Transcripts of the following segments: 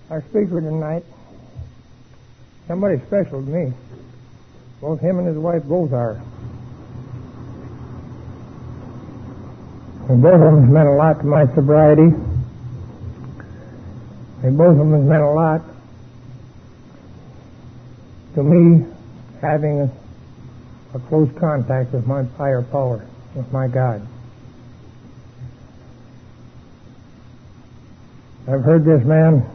Our speaker tonight, somebody special to me. Both him and his wife both are. And both of them has meant a lot to my sobriety. And both of them has meant a lot to me having a close contact with my higher power, with my God. I've heard this man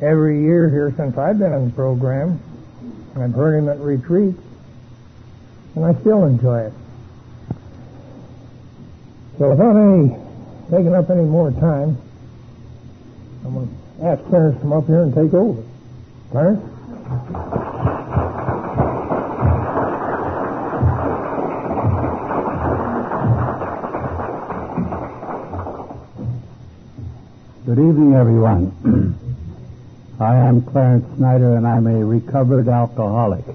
every year here since I've been in the program. I've heard him at retreats, and I still enjoy it. So without taking up any more time, I'm going to ask Clarence to come up here and take over. Clarence? Good evening, everyone. I am Clarence Snyder, and I'm a recovered alcoholic.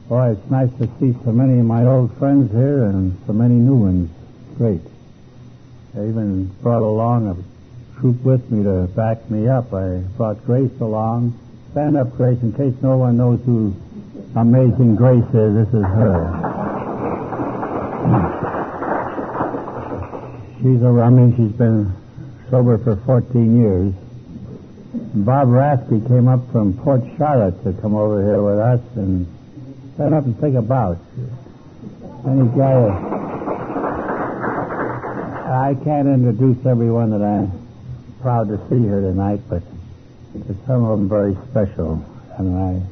Boy, it's nice to see so many of my old friends here and so many new ones. Great. I even brought along a troop with me to back me up. I brought Grace along. Stand up, Grace, in case no one knows who Amazing Grace is. This is her. She's been sober for 14 years. Bob Rasky came up from Port Charlotte to come over here with us and stand up and take a bout. Any guy, I can't introduce everyone that I'm proud to see here tonight, but there's some of them very special, and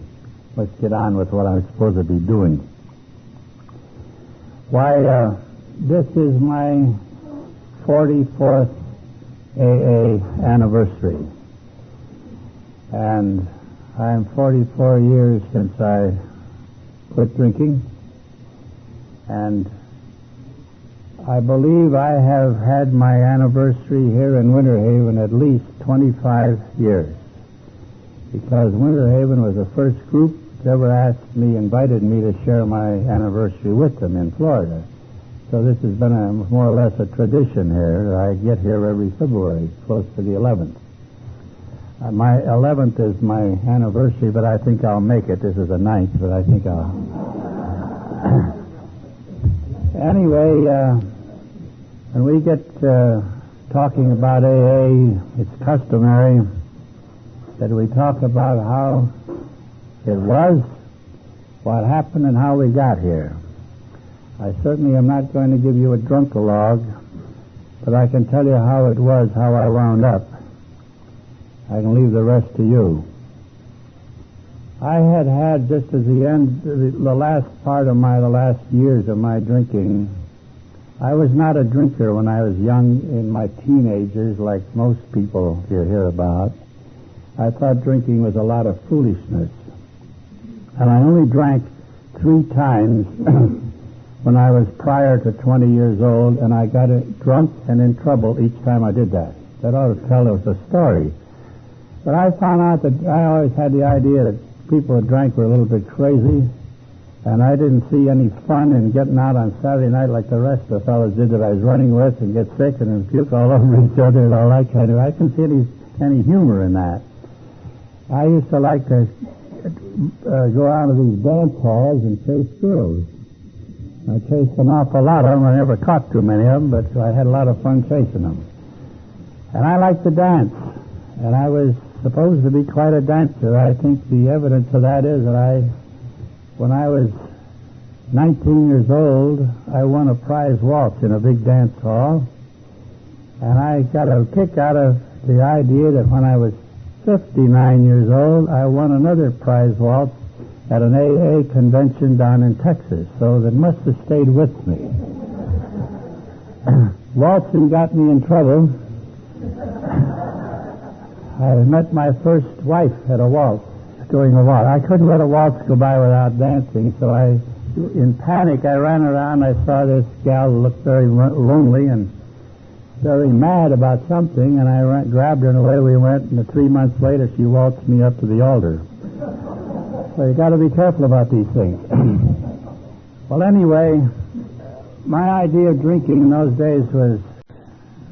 let's get on with what I'm supposed to be doing. Why, this is my 44th AA anniversary. And I'm 44 years since I quit drinking. And I believe I have had my anniversary here in Winterhaven at least 25 years. Because Winterhaven was the first group that ever invited me to share my anniversary with them in Florida. So this has been more or less a tradition here. I get here every February, close to the 11th. My 11th is my anniversary, but I think I'll make it. This is the 9th, but I think I'll... Anyway, when we get talking about AA, it's customary that we talk about how it was, what happened, and how we got here. I certainly am not going to give you a drunkalogue, but I can tell you how it was, how I wound up. I can leave the rest to you. I had just as the last part of the last years of my drinking. I was not a drinker when I was young, in my teenagers, like most people you hear about. I thought drinking was a lot of foolishness. And I only drank 3 times when I was prior to 20 years old, and I got drunk and in trouble each time I did that. That ought to tell us a story. But I found out that I always had the idea that people who drank were a little bit crazy, and I didn't see any fun in getting out on Saturday night like the rest of the fellows did that I was running with and get sick and then puke all over each other and all that kind of... I couldn't see any humor in that. I used to like to go out to these dance halls and chase girls. I chased an awful lot of them. I never caught too many of them, but I had a lot of fun chasing them. And I liked to dance, and I was supposed to be quite a dancer. I think the evidence of that is that when I was 19 years old, I won a prize waltz in a big dance hall, and I got a kick out of the idea that when I was 59 years old, I won another prize waltz at an AA convention down in Texas, so that must have stayed with me. Waltzing got me in trouble. I met my first wife at a waltz, doing a waltz. I couldn't let a waltz go by without dancing, so in panic, I ran around. I saw this gal who looked very lonely and very mad about something, and I grabbed her, and away we went, and 3 months later, she waltzed me up to the altar. So you got to be careful about these things. Well, anyway, my idea of drinking in those days was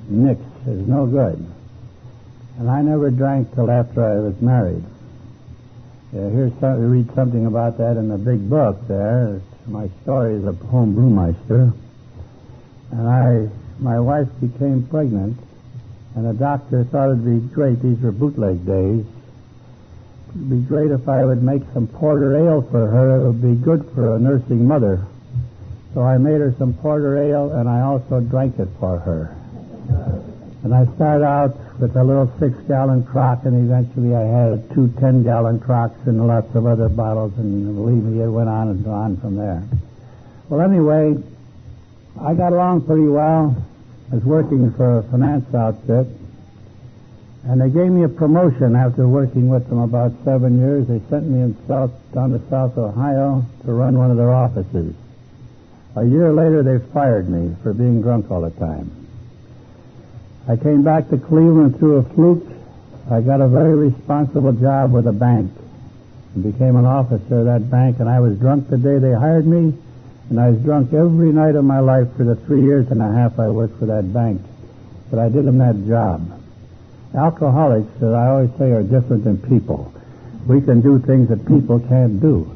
mix is no good. And I never drank till after I was married. Read something about that in the big book there. My stories of home Brewmeister. And my wife became pregnant, and the doctor thought it'd be great. These were bootleg days. It'd be great if I would make some porter ale for her. It would be good for a nursing mother. So I made her some porter ale, and I also drank it for her. And I started out with a little 6-gallon crock, and eventually I had 2 10-gallon crocks and lots of other bottles, and believe me, it went on and on from there. Well, anyway, I got along pretty well. I was working for a finance outfit, and they gave me a promotion after working with them about 7 years. They sent me down to South Ohio to run one of their offices. A year later, they fired me for being drunk all the time. I came back to Cleveland through a fluke. I got a very responsible job with a bank and became an officer of that bank, and I was drunk the day they hired me, and I was drunk every night of my life for the 3 years and a half I worked for that bank. But I did them that job. Alcoholics, as I always say, are different than people. We can do things that people can't do.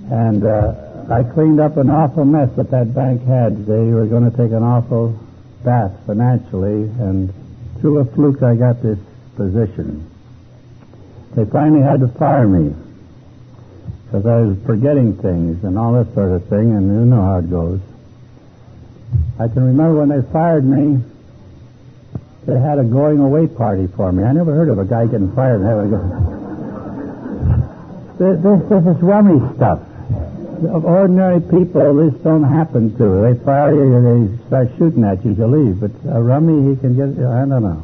And I cleaned up an awful mess that bank had. They were going to take an awful bath financially, and through a fluke I got this position. They finally had to fire me because I was forgetting things and all that sort of thing, and you know how it goes. I can remember when they fired me, they had a going away party for me. I never heard of a guy getting fired and having a This is rummy stuff. Of ordinary people, this don't happen to. They fire you, they start shooting at you to leave. But a rummy, he can get, I don't know.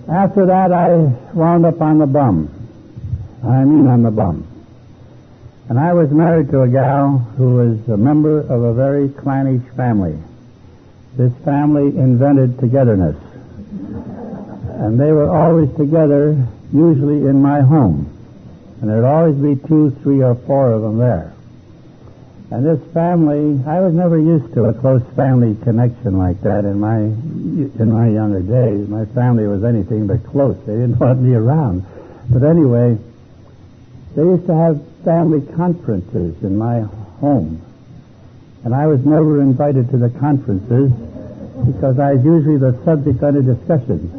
After that, I wound up on the bum. On the bum. And I was married to a gal who was a member of a very clannish family. This family invented togetherness. And they were always together, usually in my home. And there'd always be 2, 3, or 4 of them there. And this family, I was never used to a close family connection like that in my younger days. My family was anything but close. They didn't want me around. But anyway, they used to have family conferences in my home. And I was never invited to the conferences because I was usually the subject under discussion.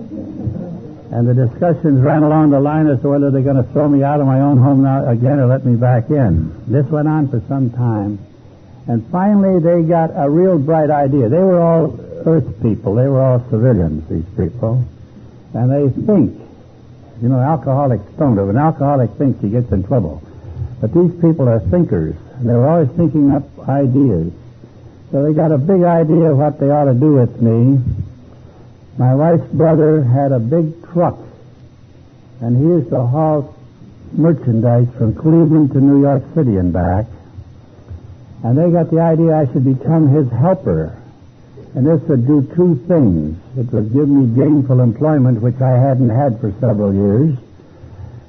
And the discussions ran along the line as to whether they're going to throw me out of my own home now again or let me back in. This went on for some time. And finally they got a real bright idea. They were all earth people. They were all civilians, these people. And they think. You know, alcoholics don't. If an alcoholic thinks, he gets in trouble. But these people are thinkers. And they were always thinking up ideas. So they got a big idea of what they ought to do with me. My wife's brother had a big truck, and he used to haul merchandise from Cleveland to New York City and back. And they got the idea I should become his helper. And this would do 2 things. It would give me gainful employment, which I hadn't had for several years.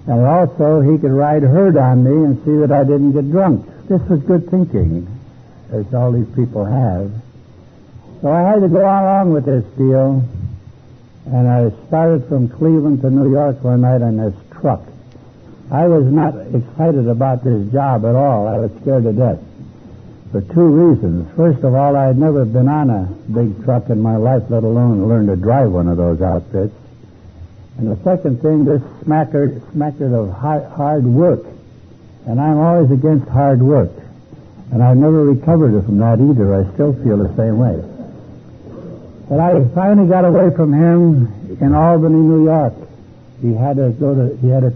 And also he could ride herd on me and see that I didn't get drunk. This was good thinking, as all these people have. So I had to go along with this deal. And I started from Cleveland to New York one night on this truck. I was not excited about this job at all. I was scared to death for 2 reasons. First of all, I had never been on a big truck in my life, let alone learn to drive one of those outfits. And the second thing, this smackered of hard work. And I'm always against hard work. And I've never recovered from that either. I still feel the same way. But I finally got away from him in Albany, New York. He had to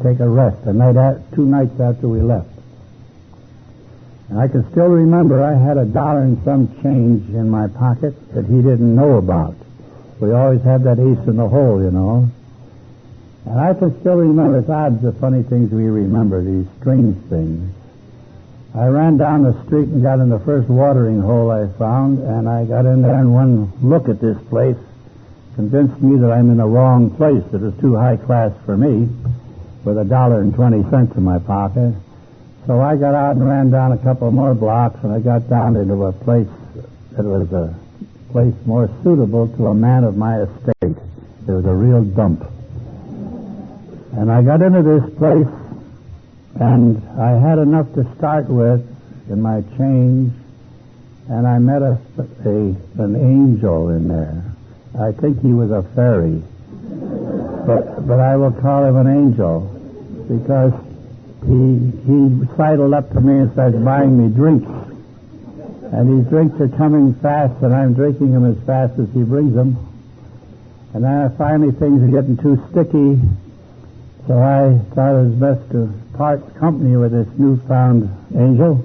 take a rest 2 nights after we left. And I can still remember I had $1 and some change in my pocket that he didn't know about. We always have that ace in the hole, you know. And I can still remember, it's odd the funny things we remember, these strange things. I ran down the street and got in the first watering hole I found, and I got in there, and one look at this place convinced me that I'm in the wrong place. It was too high class for me, with $1.20 in my pocket. So I got out and ran down a couple more blocks, and I got down into a place that was place more suitable to a man of my estate. It was a real dump. And I got into this place, and I had enough to start with in my change, and I met an angel in there. I think he was a fairy, but I will call him an angel, because he sidled up to me and started buying me drinks. And these drinks are coming fast, and I'm drinking them as fast as he brings them. And then finally things are getting too sticky, so I thought it was best to part company with this newfound angel.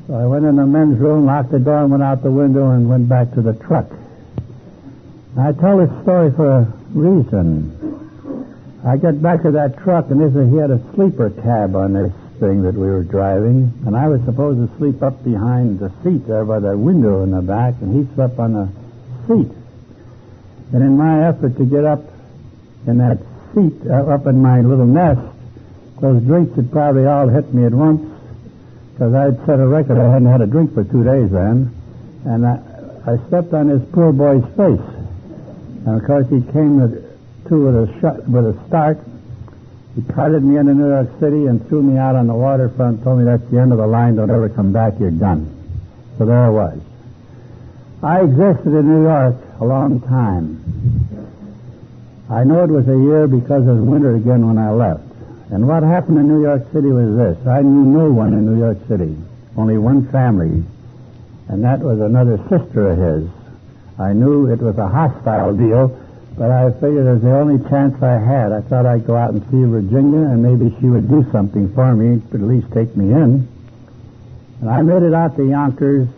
So I went in the men's room, locked the door, and went out the window and went back to the truck. Now, I tell this story for a reason. I get back to that truck, and he had a sleeper cab on this thing that we were driving, and I was supposed to sleep up behind the seat there by the window in the back, and he slept on the seat. And in my effort to get up in that seat, up in my little nest, those drinks had probably all hit me at once, because I'd set a record. I hadn't had a drink for 2 days then, and I stepped on this poor boy's face. And of course he came with a start. He carted me into New York City and threw me out on the waterfront, told me that's the end of the line, don't ever come back, you're done. So there I was. I existed in New York a long time. I know it was a year because it was winter again when I left. And what happened in New York City was this. I knew no one in New York City, only one family, and that was another sister of his. I knew it was a hostile deal, but I figured it was the only chance I had. I thought I'd go out and see Virginia, and maybe she would do something for me, but at least take me in. And I made it out to Yonkers,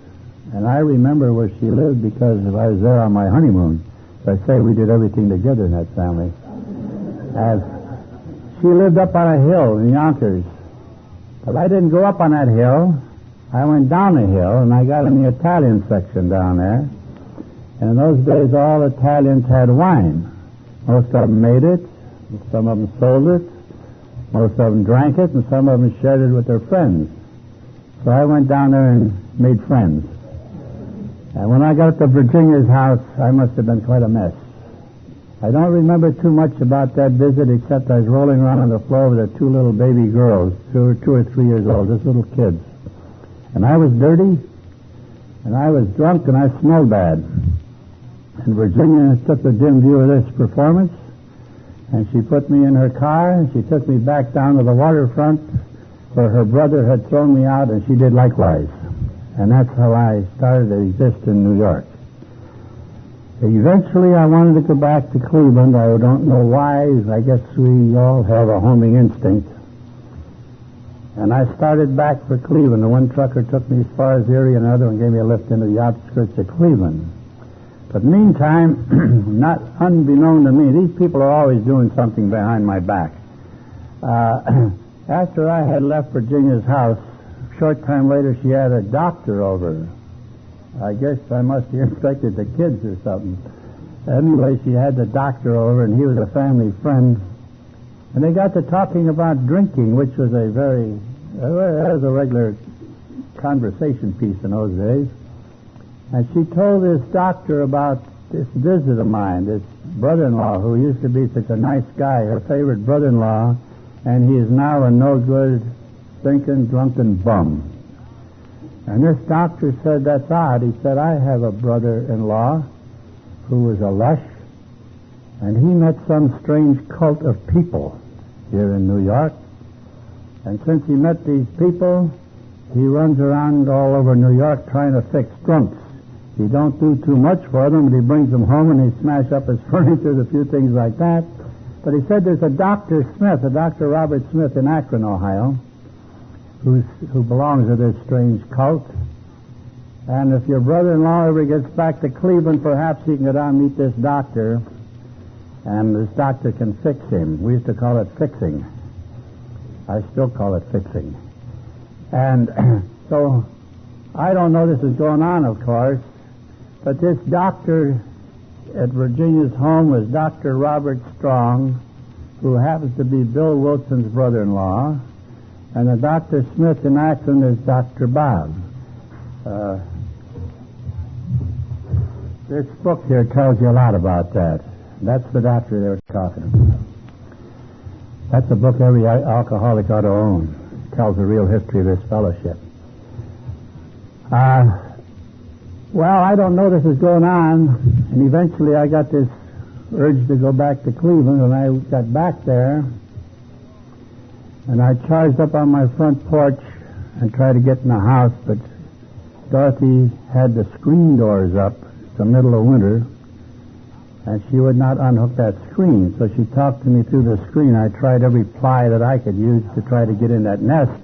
and I remember where she lived because I was there on my honeymoon. So I say we did everything together in that family. And she lived up on a hill in Yonkers. But I didn't go up on that hill. I went down the hill, and I got in the Italian section down there. And in those days, all Italians had wine. Most of them made it, some of them sold it, most of them drank it, and some of them shared it with their friends. So I went down there and made friends. And when I got up to Virginia's house, I must have been quite a mess. I don't remember too much about that visit, except I was rolling around on the floor with the two little baby girls, two or 3 years old, just little kids. And I was dirty, and I was drunk, and I smelled bad. And Virginia took the dim view of this performance, and she put me in her car, and she took me back down to the waterfront where her brother had thrown me out, and she did likewise. And that's how I started to exist in New York. Eventually, I wanted to go back to Cleveland. I don't know why. I guess we all have a homing instinct. And I started back for Cleveland. The one trucker took me as far as Erie, and another one gave me a lift into the outskirts of Cleveland. But meantime, not unbeknown to me, these people are always doing something behind my back. After I had left Virginia's house, a short time later she had a doctor over. I guess I must have infected the kids or something. Anyway, she had the doctor over, and he was a family friend. And they got to talking about drinking, which was a regular conversation piece in those days. And she told this doctor about this visit of mine, this brother-in-law, who used to be such a nice guy, her favorite brother-in-law, and he is now a no-good, stinking, drunken bum. And this doctor said, that's odd. He said, I have a brother-in-law who was a lush, and he met some strange cult of people here in New York. And since he met these people, he runs around all over New York trying to fix drunks. He don't do too much for them, but he brings them home and he smash up his furniture, a few things like that. But he said there's a Dr. Smith, a Dr. Robert Smith in Akron, Ohio, who belongs to this strange cult. And if your brother-in-law ever gets back to Cleveland, perhaps he can go down and meet this doctor, and this doctor can fix him. We used to call it fixing. I still call it fixing. And so I don't know this is going on, of course, but this doctor at Virginia's home was Dr. Robert Strong, who happens to be Bill Wilson's brother-in-law, and the Dr. Smith in Akron is Dr. Bob. This book here tells you a lot about that. That's the doctor they were talking about. That's a book every alcoholic ought to own. It tells the real history of this fellowship. Well, I don't know this is going on, and eventually I got this urge to go back to Cleveland, and I got back there, and I charged up on my front porch and tried to get in the house, but Dorothy had the screen doors up. It's the middle of winter, and she would not unhook that screen, so she talked to me through the screen. I tried every ply that I could use to try to get in that nest,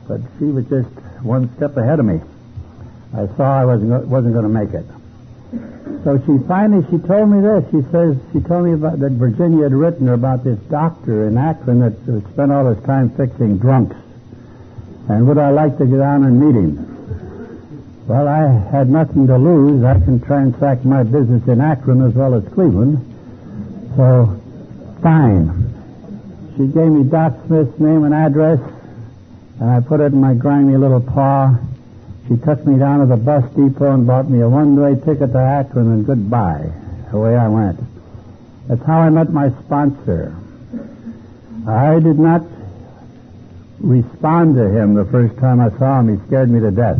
but she was just one step ahead of me. I saw I wasn't going to make it. So she told me this. She told me about that Virginia had written her about this doctor in Akron that spent all his time fixing drunks. And would I like to go down and meet him? Well, I had nothing to lose. I can transact my business in Akron as well as Cleveland. So, fine. She gave me Doc Smith's name and address, and I put it in my grimy little paw. She took me down to the bus depot and bought me a one-way ticket to Akron, and goodbye. Away I went. That's how I met my sponsor. I did not respond to him the first time I saw him. He scared me to death.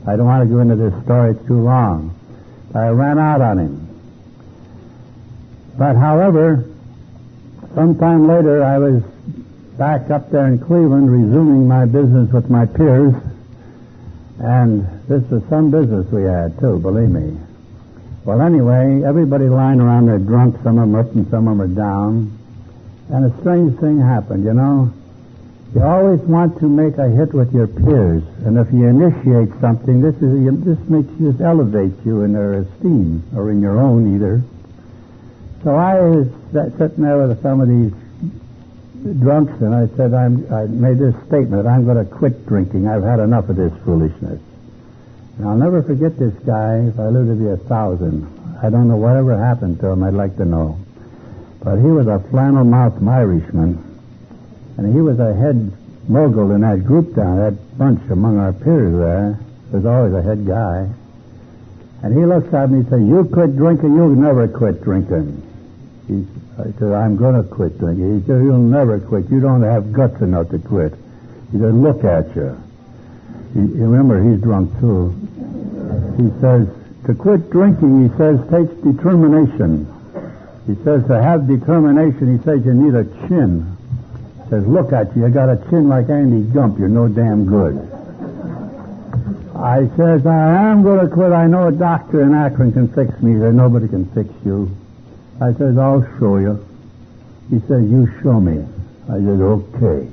I don't want to go into this story. It's too long. I ran out on him. But, however, sometime later I was back up there in Cleveland resuming my business with my peers. And this was some business we had, too, believe me. Well, anyway, everybody lying around there drunk. Some of them up and some of them are down. And a strange thing happened, you know. You always want to make a hit with your peers. And if you initiate something, this elevates you in their esteem, or in your own either. So I was sitting there with some of these drunks, and I said, I made this statement, I'm going to quit drinking. I've had enough of this foolishness. And I'll never forget this guy if I live to be 1,000. I don't know whatever happened to him, I'd like to know. But he was a flannel-mouthed Irishman, and he was a head mogul in that group down, that bunch among our peers there. There's always a head guy. And he looks at me and says, you quit drinking, you'll never quit drinking. I said, I'm going to quit drinking. He said, you'll never quit. You don't have guts enough to quit. He said, look at you. Remember, he's drunk, too. He says, to quit drinking, he says, takes determination. He says, to have determination, he says, you need a chin. He says, look at you. You got a chin like Andy Gump. You're no damn good. I says, I am going to quit. I know a doctor in Akron can fix me. He said, nobody can fix you. I says, I'll show you. He says, you show me. I said, okay.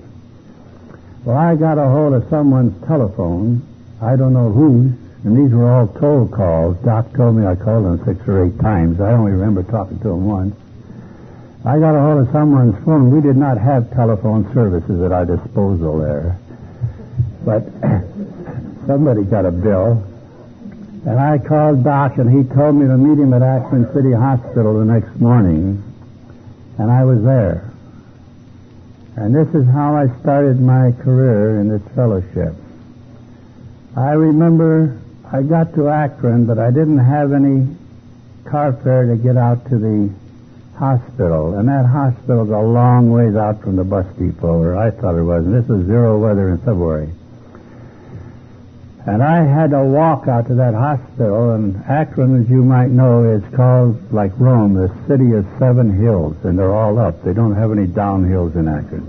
Well, I got a hold of someone's telephone. I don't know whose, and these were all toll calls. Doc told me I called him 6 or 8 times. I only remember talking to him once. I got a hold of someone's phone. We did not have telephone services at our disposal there. But somebody got a bill. And I called Doc, and he told me to meet him at Akron City Hospital the next morning. And I was there. And this is how I started my career in this fellowship. I remember I got to Akron, but I didn't have any car fare to get out to the hospital. And that hospital's a long ways out from the bus depot, or I thought it was. And this was zero weather in February. And I had to walk out to that hospital, and Akron, as you might know, is called, like Rome, the city of 7 hills, and they're all up. They don't have any down hills in Akron.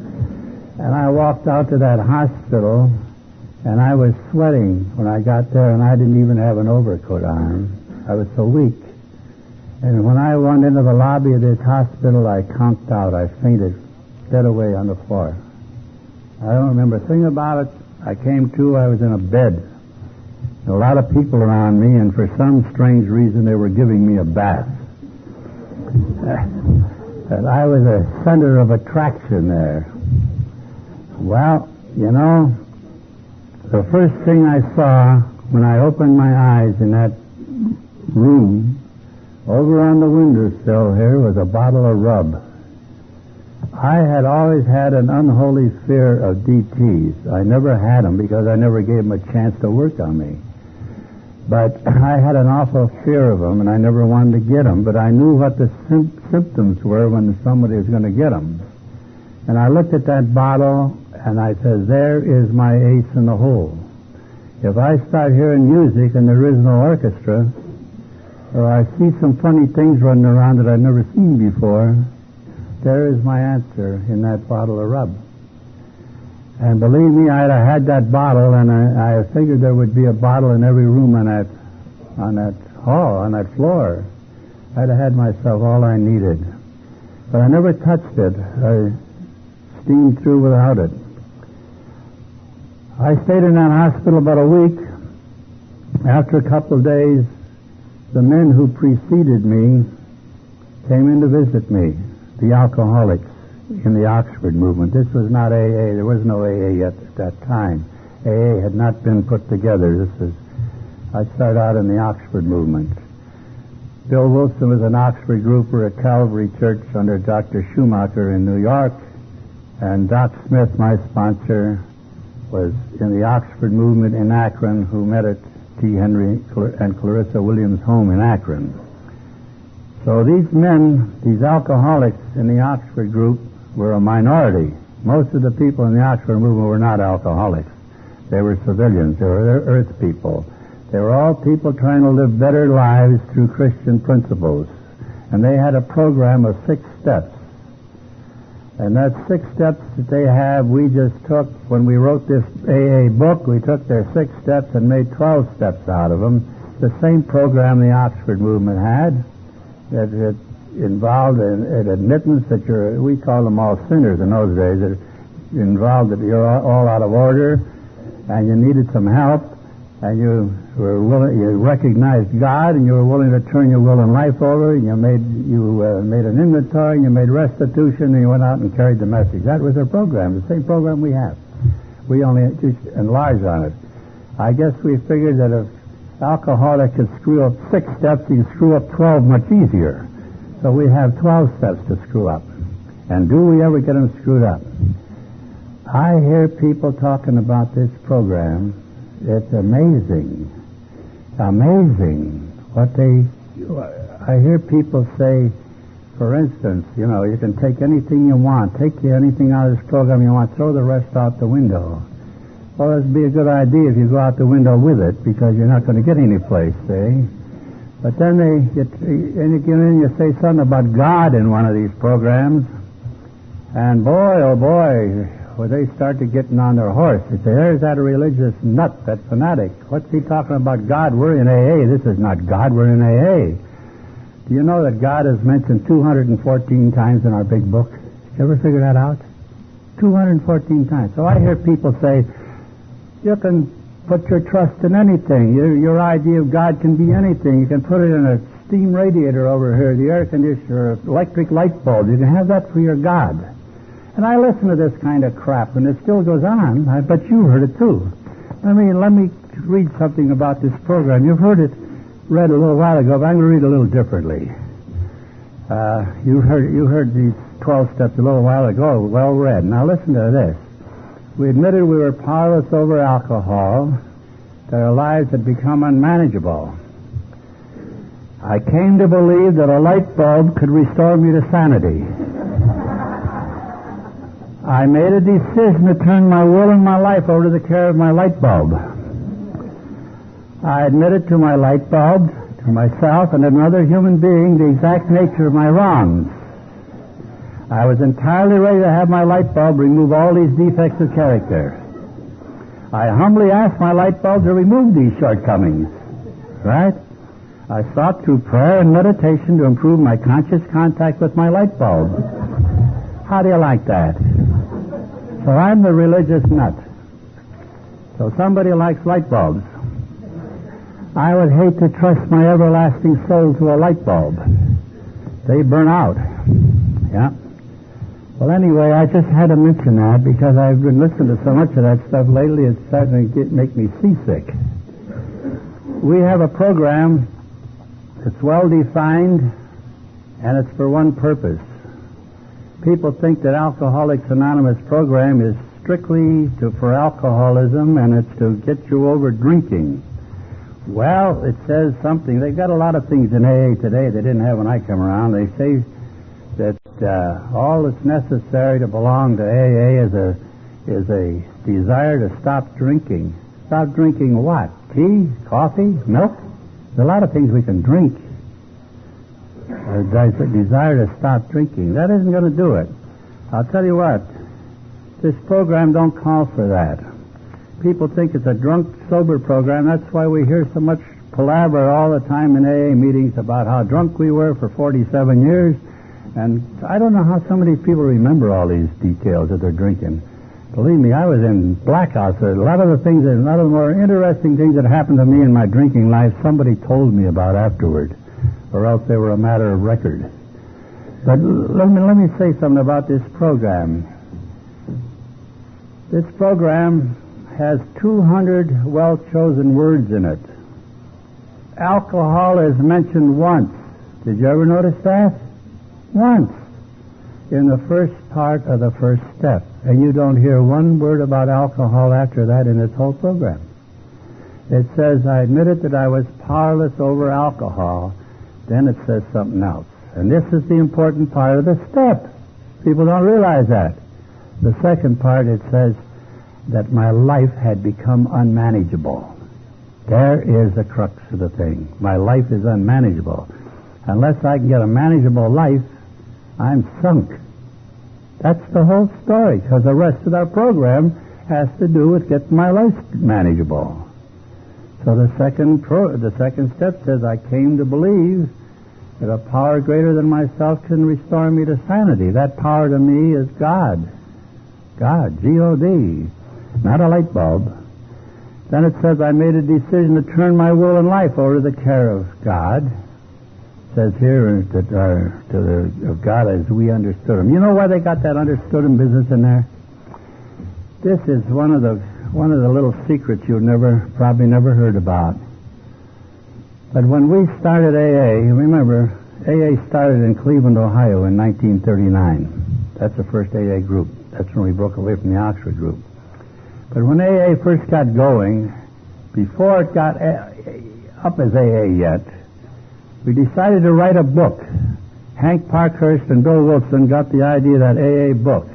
And I walked out to that hospital, and I was sweating when I got there, and I didn't even have an overcoat on. I was so weak. And when I went into the lobby of this hospital, I conked out. I fainted dead away on the floor. I don't remember a thing about it. I came to, I was in a bed. A lot of people around me, and for some strange reason, they were giving me a bath. And I was a center of attraction there. Well, you know, the first thing I saw when I opened my eyes in that room, over on the windowsill here was a bottle of rub. I had always had an unholy fear of DTs. I never had them because I never gave them a chance to work on me. But I had an awful fear of them, and I never wanted to get them, but I knew what the symptoms were when somebody was going to get them. And I looked at that bottle, and I said, there is my ace in the hole. If I start hearing music and there is no orchestra, or I see some funny things running around that I've never seen before, there is my answer in that bottle of rub. And believe me, I'd have had that bottle, and I figured there would be a bottle in every room on that hall, on that floor. I'd have had myself all I needed. But I never touched it. I steamed through without it. I stayed in that hospital about a week. After a couple of days, the men who preceded me came in to visit me, the alcoholics in the Oxford movement. This was not AA. There was no AA yet at that time. AA had not been put together. I started out in the Oxford movement. Bill Wilson was an Oxford grouper at Calvary Church under Dr. Schumacher in New York, and Doc Smith, my sponsor, was in the Oxford movement in Akron, who met at T. Henry and Clarissa Williams' home in Akron. So these men, these alcoholics in the Oxford group, were a minority. Most of the people in the Oxford movement were not alcoholics. They were civilians. They were earth people. They were all people trying to live better lives through Christian principles. And they had a program of 6 steps. And that 6 steps that they have, we just took, when we wrote this AA book, we took their 6 steps and made 12 steps out of them. The same program the Oxford movement had. It involved an admittance that we called them all sinners in those days. It involved that you're all out of order and you needed some help, and you recognized God, and you were willing to turn your will and life over, and you made an inventory, and you made restitution, and you went out and carried the message. That was their program, the same program we have. We only just enlarged on it. I guess we figured that if alcoholic could screw up 6 steps, he can screw up 12 much easier. So we have 12 steps to screw up. And do we ever get them screwed up? I hear people talking about this program. It's amazing. Amazing what I hear people say, for instance, you can take anything you want, take anything out of this program you want, throw the rest out the window. Well, it'd be a good idea if you go out the window with it, because you're not going to get any place, see? But then you say something about God in one of these programs, and boy, oh boy, when they start to getting on their horse, they say, there's that religious nut, that fanatic. What's he talking about God? We're in AA. This is not God, we're in AA. Do you know that God is mentioned 214 times in our big book? Did you ever figure that out? 214 times. So I hear people say, you can put your trust in anything. Your idea of God can be anything. You can put it in a steam radiator over here, the air conditioner, electric light bulb. You can have that for your God. And I listen to this kind of crap, and it still goes on. I bet you heard it too. Let me read something about this program. You've heard it read a little while ago, but I'm going to read it a little differently. You heard these 12 steps a little while ago, well read. Now listen to this. We admitted we were powerless over alcohol, that our lives had become unmanageable. I came to believe that a light bulb could restore me to sanity. I made a decision to turn my will and my life over to the care of my light bulb. I admitted to my light bulb, to myself, and another human being the exact nature of my wrongs. I was entirely ready to have my light bulb remove all these defects of character. I humbly asked my light bulb to remove these shortcomings. Right? I sought through prayer and meditation to improve my conscious contact with my light bulb. How do you like that? So I'm the religious nut. So somebody likes light bulbs. I would hate to trust my everlasting soul to a light bulb. They burn out. Yeah. Well, anyway, I just had to mention that because I've been listening to so much of that stuff lately, it's starting to make me seasick. We have a program that's well defined, and it's for one purpose. People think that Alcoholics Anonymous program is strictly for alcoholism, and it's to get you over drinking. Well, it says something. They've got a lot of things in AA today they didn't have when I come around. They say that all that's necessary to belong to AA is a desire to stop drinking. Stop drinking what? Tea? Coffee? Milk? There's a lot of things we can drink. A desire to stop drinking. That isn't going to do it. I'll tell you what. This program don't call for that. People think it's a drunk, sober program. That's why we hear so much palaver all the time in AA meetings about how drunk we were for 47 years. And I don't know how some of these people remember all these details that they're drinking. Believe me, I was in blackouts. A lot of the more interesting things that happened to me in my drinking life, somebody told me about afterward, or else they were a matter of record. But let me say something about this program. This program has 200 well-chosen words in it. Alcohol is mentioned once. Did you ever notice that? Once. In the first part of the first step. And you don't hear one word about alcohol after that in this whole program. It says, I admitted that I was powerless over alcohol. Then it says something else. And this is the important part of the step. People don't realize that. The second part, it says that my life had become unmanageable. There is the crux of the thing. My life is unmanageable. Unless I can get a manageable life, I'm sunk. That's the whole story, because the rest of our program has to do with getting my life manageable. So the second step says, I came to believe that a power greater than myself can restore me to sanity. That power to me is God. God, G-O-D, not a light bulb. Then it says, I made a decision to turn my will and life over to the care of God. It says here that of God as we understood Him. You know why they got that understood Him business in there? This is one of the little secrets you've probably never heard about. But when we started AA, remember, AA started in Cleveland, Ohio in 1939. That's the first AA group. That's when we broke away from the Oxford group. But when AA first got going, before it got up as AA yet, we decided to write a book. Hank Parkhurst and Bill Wilson got the idea of that AA book.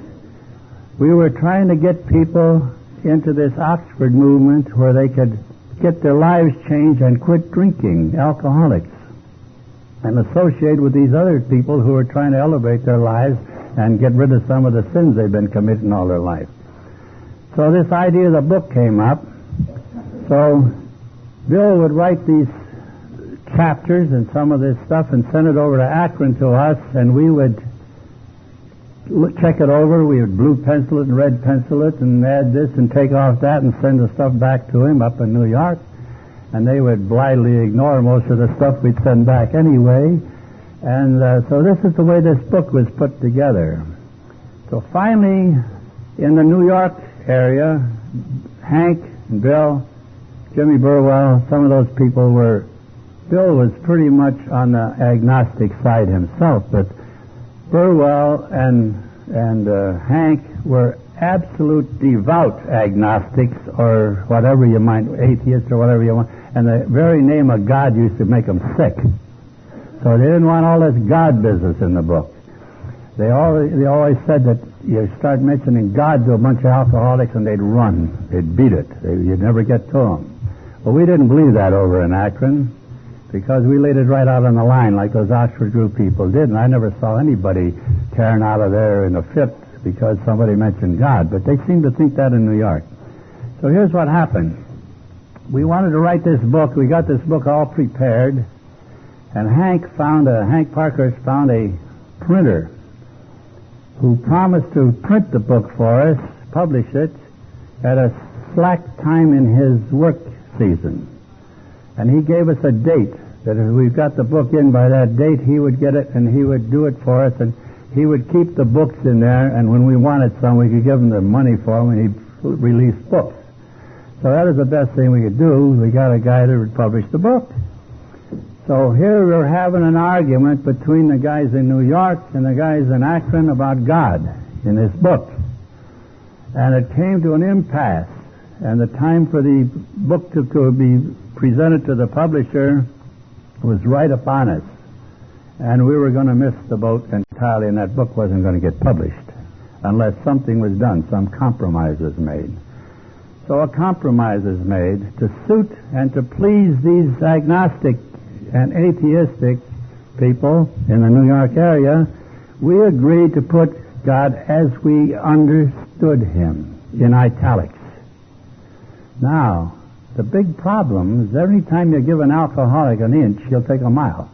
We were trying to get people into this Oxford movement where they could get their lives changed and quit drinking, alcoholics, and associate with these other people who are trying to elevate their lives and get rid of some of the sins they've been committing all their life. So this idea of the book came up. So Bill would write these chapters and some of this stuff and send it over to Akron to us, and we would check it over. We would blue pencil it and red pencil it and add this and take off that and send the stuff back to him up in New York. And they would blithely ignore most of the stuff we'd send back anyway. And so this is the way this book was put together. So finally, in the New York area, Hank and Bill, Jimmy Burwell, some of those people were, Bill was pretty much on the agnostic side himself, but Burwell and Hank were absolute devout agnostics, or whatever you might, atheists or whatever you want, and the very name of God used to make them sick. So they didn't want all this God business in the book. They always said that you start mentioning God to a bunch of alcoholics and they'd run. They'd beat it. You'd never get to them. Well, we didn't believe that over in Akron because we laid it right out on the line like those Oxford group people did, and I never saw anybody tearing out of there in a fit because somebody mentioned God, but they seemed to think that in New York. So here's what happened. We wanted to write this book. We got this book all prepared, and Hank Parkhurst found a printer who promised to print the book for us, publish it, at a slack time in his work season. And he gave us a date, that if we got the book in by that date, he would get it and he would do it for us, and he would keep the books in there, and when we wanted some, we could give him the money for them, and he'd release books. So that is the best thing we could do. We got a guy that would publish the book. So here we're having an argument between the guys in New York and the guys in Akron about God in this book. And it came to an impasse, and the time for the book to be presented to the publisher was right upon us. And we were going to miss the boat entirely, and that book wasn't going to get published unless something was done, some compromise was made. So a compromise is made to suit and to please these agnostic and atheistic people in the New York area. We agreed to put God as we understood him in italics. Now, the big problem is every time you give an alcoholic an inch, he'll take a mile.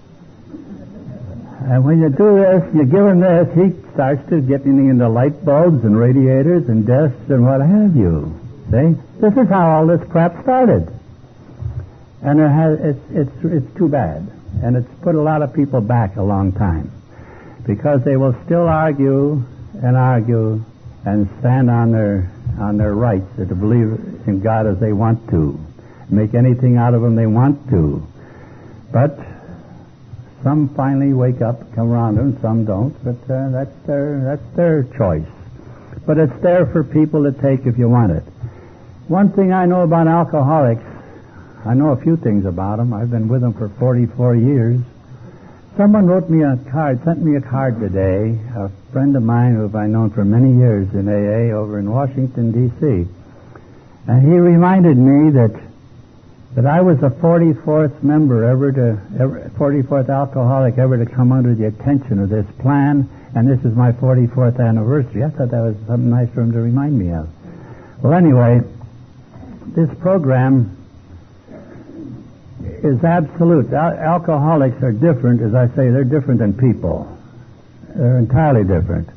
And when you do this, you give him this, he starts to getting into light bulbs and radiators and desks and what have you. See? This is how all this crap started. And it's too bad. And it's put a lot of people back a long time. Because they will still argue and stand on their rights to believe in God as they want to. Make anything out of him they want to. But some finally wake up, come around them, some don't, but that's their choice. But it's there for people to take if you want it. One thing I know about alcoholics, I know a few things about them. I've been with them for 44 years. Someone wrote me a card, sent me a card today, a friend of mine who I've known for many years in AA over in Washington, D.C. And he reminded me that I was the 44th member 44th alcoholic ever to come under the attention of this plan, and this is my 44th anniversary. I thought that was something nice for him to remind me of. Well, anyway, this program is absolute. Alcoholics are different, as I say, they're different than people. They're entirely different.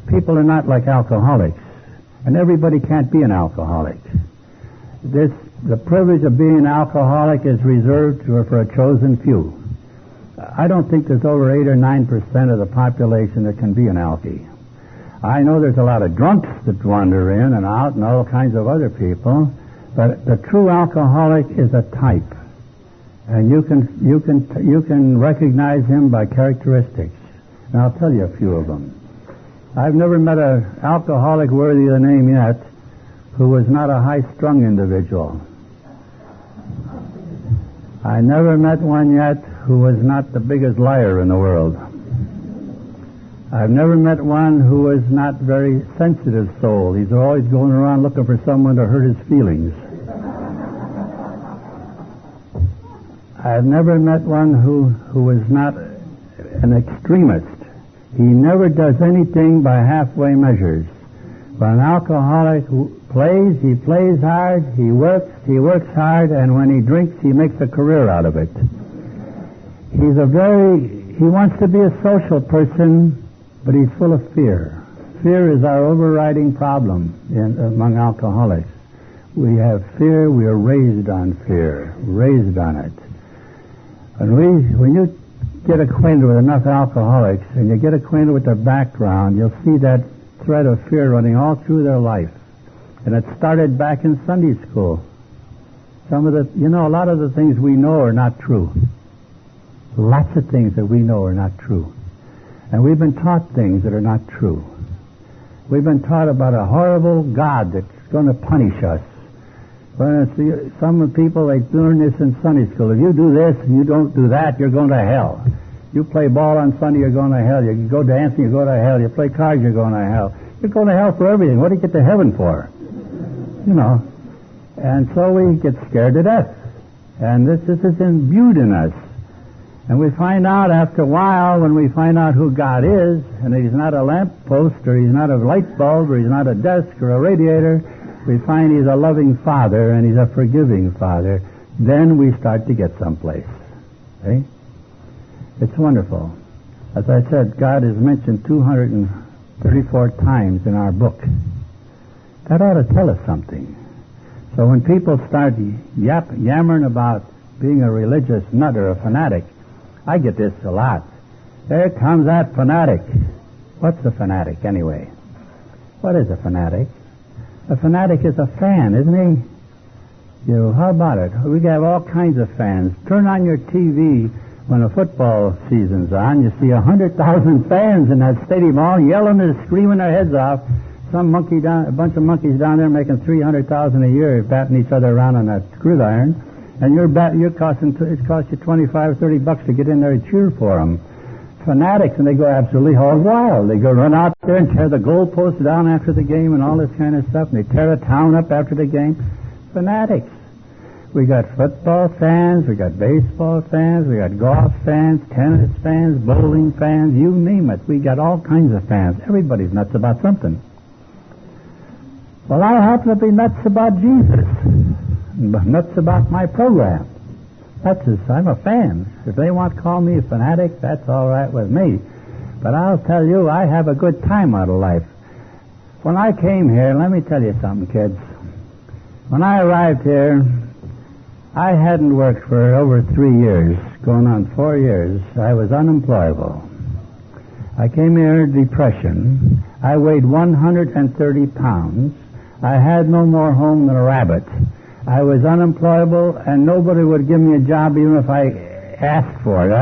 People are not like alcoholics, and everybody can't be an alcoholic. The privilege of being an alcoholic is reserved for a chosen few. I don't think there's over 8 or 9% of the population that can be an alkie. I know there's a lot of drunks that wander in and out and all kinds of other people, but the true alcoholic is a type. And you can recognize him by characteristics. And I'll tell you a few of them. I've never met an alcoholic worthy of the name yet who was not a high-strung individual. I never met one yet who was not the biggest liar in the world. I've never met one who was not very sensitive soul. He's always going around looking for someone to hurt his feelings. I've never met one who was not an extremist. He never does anything by halfway measures. But an alcoholic who he plays hard, he works hard, and when he drinks, he makes a career out of it. He wants to be a social person, but he's full of fear. Fear is our overriding problem among alcoholics. We have fear, we are raised on fear, raised on it. And when you get acquainted with enough alcoholics, and you get acquainted with their background, you'll see that thread of fear running all through their life. And it started back in Sunday school. A lot of the things we know are not true. Lots of things that we know are not true. And we've been taught things that are not true. We've been taught about a horrible God that's going to punish us. Some people, they learn this in Sunday school. If you do this and you don't do that, you're going to hell. You play ball on Sunday, you're going to hell. You go dancing, you go to hell. You play cards, you're going to hell. You're going to hell for everything. What do you get to heaven for? And so we get scared to death. And this is imbued in us. And we find out after a while, when we find out who God is, and he's not a lamp post, or he's not a light bulb, or he's not a desk or a radiator, we find he's a loving Father, and he's a forgiving Father. Then we start to get someplace. See? It's wonderful. As I said, God is mentioned 234 times in our book. That ought to tell us something. So when people start yammering about being a religious nut or a fanatic, I get this a lot. There comes that fanatic. What's a fanatic, anyway? What is a fanatic? A fanatic is a fan, isn't he? How about it? We have all kinds of fans. Turn on your TV when a football season's on. You see 100,000 fans in that stadium all yelling and screaming their heads off. A bunch of monkeys down there making $300,000 a year batting each other around on that gridiron. And it costs you 25 or 30 bucks to get in there and cheer for them. Fanatics, and they go absolutely hog wild. They go run out there and tear the goalposts down after the game and all this kind of stuff, and they tear the town up after the game. Fanatics. We got football fans, we got baseball fans, we got golf fans, tennis fans, bowling fans, you name it. We got all kinds of fans. Everybody's nuts about something. Well, I happen to be nuts about Jesus, nuts about my program. I'm a fan. If they want to call me a fanatic, that's all right with me. But I'll tell you, I have a good time out of life. When I came here, let me tell you something, kids. When I arrived here, I hadn't worked for over 3 years, going on 4 years. I was unemployable. I came here in depression. I weighed 130 pounds. I had no more home than a rabbit. I was unemployable, and nobody would give me a job even if I asked for it.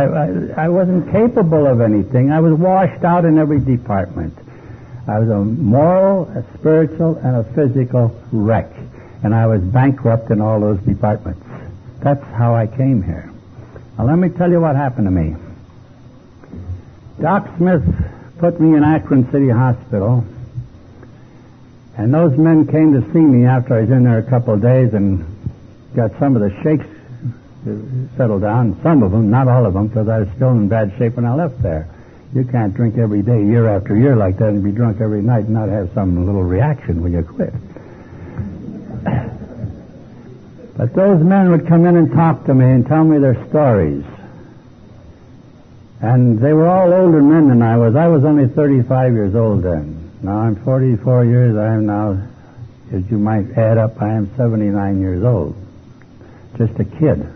I wasn't capable of anything. I was washed out in every department. I was a moral, a spiritual, and a physical wreck, and I was bankrupt in all those departments. That's how I came here. Now, let me tell you what happened to me. Doc Smith put me in Akron City Hospital, and those men came to see me after I was in there a couple of days and got some of the shakes settled down. Some of them, not all of them, because I was still in bad shape when I left there. You can't drink every day, year after year like that, and be drunk every night and not have some little reaction when you quit. But those men would come in and talk to me and tell me their stories. And they were all older men than I was. I was only 35 years old then. Now I'm 44 years. I am now, as you might add up, I am 79 years old. Just a kid.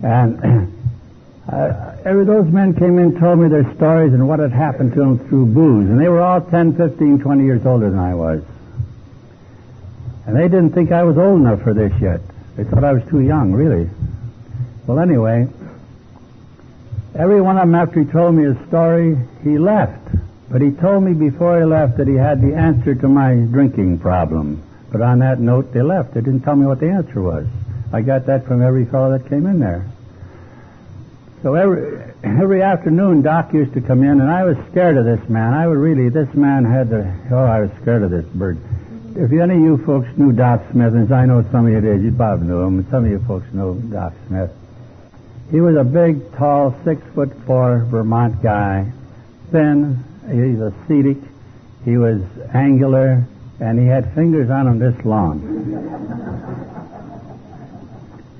And those men came in and told me their stories and what had happened to them through booze. And they were all 10, 15, 20 years older than I was. And they didn't think I was old enough for this yet. They thought I was too young, really. Well, anyway, every one of them, after he told me his story, he left. But he told me before he left that he had the answer to my drinking problem. But on that note, they left. They didn't tell me what the answer was. I got that from every fellow that came in there. So every afternoon, Doc used to come in, and I was scared of this man. I was scared of this bird. If any of you folks knew Doc Smith, and I know some of you did, you probably knew him, and some of you folks know Doc Smith. He was a big, tall, 6'4" Vermont guy, thin. He's ascetic. He was angular, and he had fingers on him this long.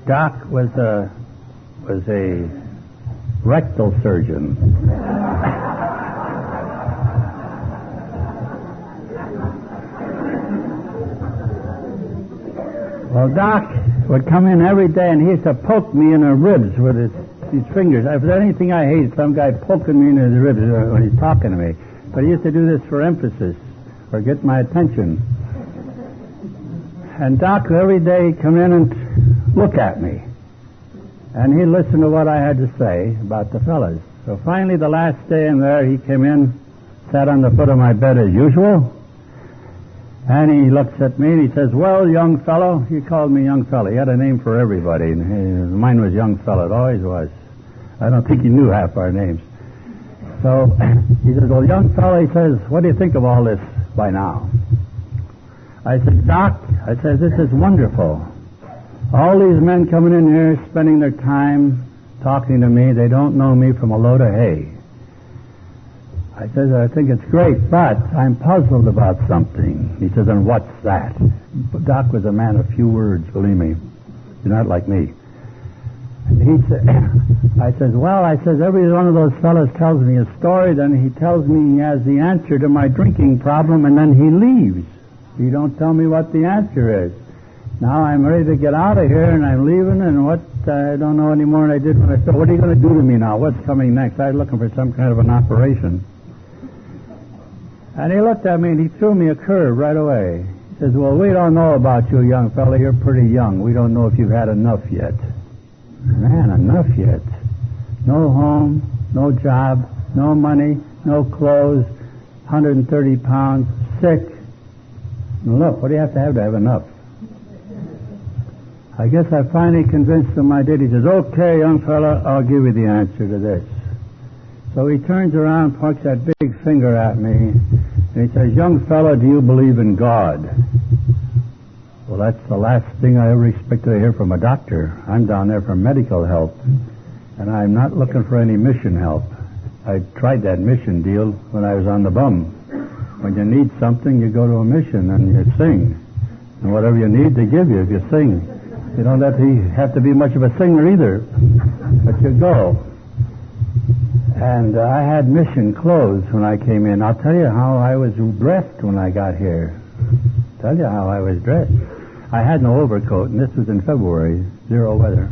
Doc was a rectal surgeon. Well, Doc would come in every day, and he used to poke me in the ribs with his fingers. If there's anything I hate, some guy poking me in the ribs when he's talking to me. But he used to do this for emphasis, or get my attention. And Doc would every day come in and look at me. And he'd listen to what I had to say about the fellas. So finally, the last day in there, he came in, sat on the foot of my bed as usual, and he looks at me and he says, "Well, young fellow," he called me young fellow. He had a name for everybody. Mine was young fellow. It always was. I don't think he knew half our names. So he says, "Well, young fellow," he says, "what do you think of all this by now?" I said, "Doc," I said, "this is wonderful. All these men coming in here, spending their time talking to me, they don't know me from a load of hay. I says, I think it's great, but I'm puzzled about something." He says, "And what's that?" Doc was a man of few words, believe me. You're not like me. He said, I says, "Every one of those fellows tells me a story, then he tells me he has the answer to my drinking problem, and then he leaves. He don't tell me what the answer is. Now I'm ready to get out of here, and I'm leaving, and I don't know any more than I did when I started. What are you going to do to me now? What's coming next?" I was looking for some kind of an operation. And he looked at me and he threw me a curve right away. He says, "Well, we don't know about you, young fellow. You're pretty young. We don't know if you've had enough yet." Man, enough yet? No home, no job, no money, no clothes, 130 pounds, sick. And look, what do you have to have enough? I guess I finally convinced him I did. He says, okay, young fella, I'll give you the answer to this. So he turns around, points that big finger at me, and he says, young fella, do you believe in God? Well, that's the last thing I ever expected to hear from a doctor. I'm down there for medical help, and I'm not looking for any mission help. I tried that mission deal when I was on the bum. When you need something, you go to a mission and you sing. And whatever you need, they give you if you sing. You don't have to be much of a singer either, but you go. And I had mission clothes when I came in. I'll tell you how I was dressed when I got here. Tell you how I was dressed. I had no overcoat, and this was in February, 0 weather.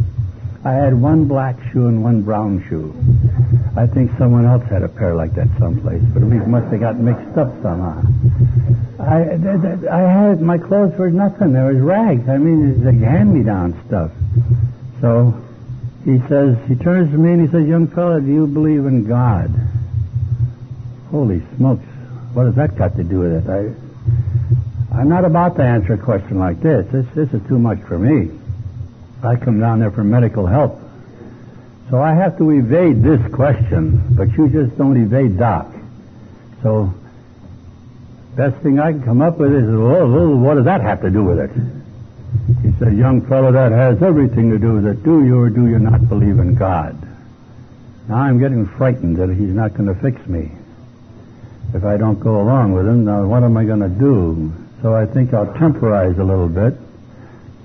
I had one black shoe and one brown shoe. I think someone else had a pair like that someplace, but we must have got mixed up somehow. I had, my clothes were nothing. There was rags. I mean, it's like hand-me-down stuff. So he turns to me and he says, young fella, do you believe in God? Holy smokes, what has that got to do with it? I'm not about to answer a question like this. This is too much for me. I come down there for medical help. So I have to evade this question, but you just don't evade Doc. So best thing I can come up with is, well, what does that have to do with it? He said, young fellow, that has everything to do with it. Do you or do you not believe in God? Now I'm getting frightened that he's not going to fix me. If I don't go along with him, now what am I going to do? So I think I'll temporize a little bit.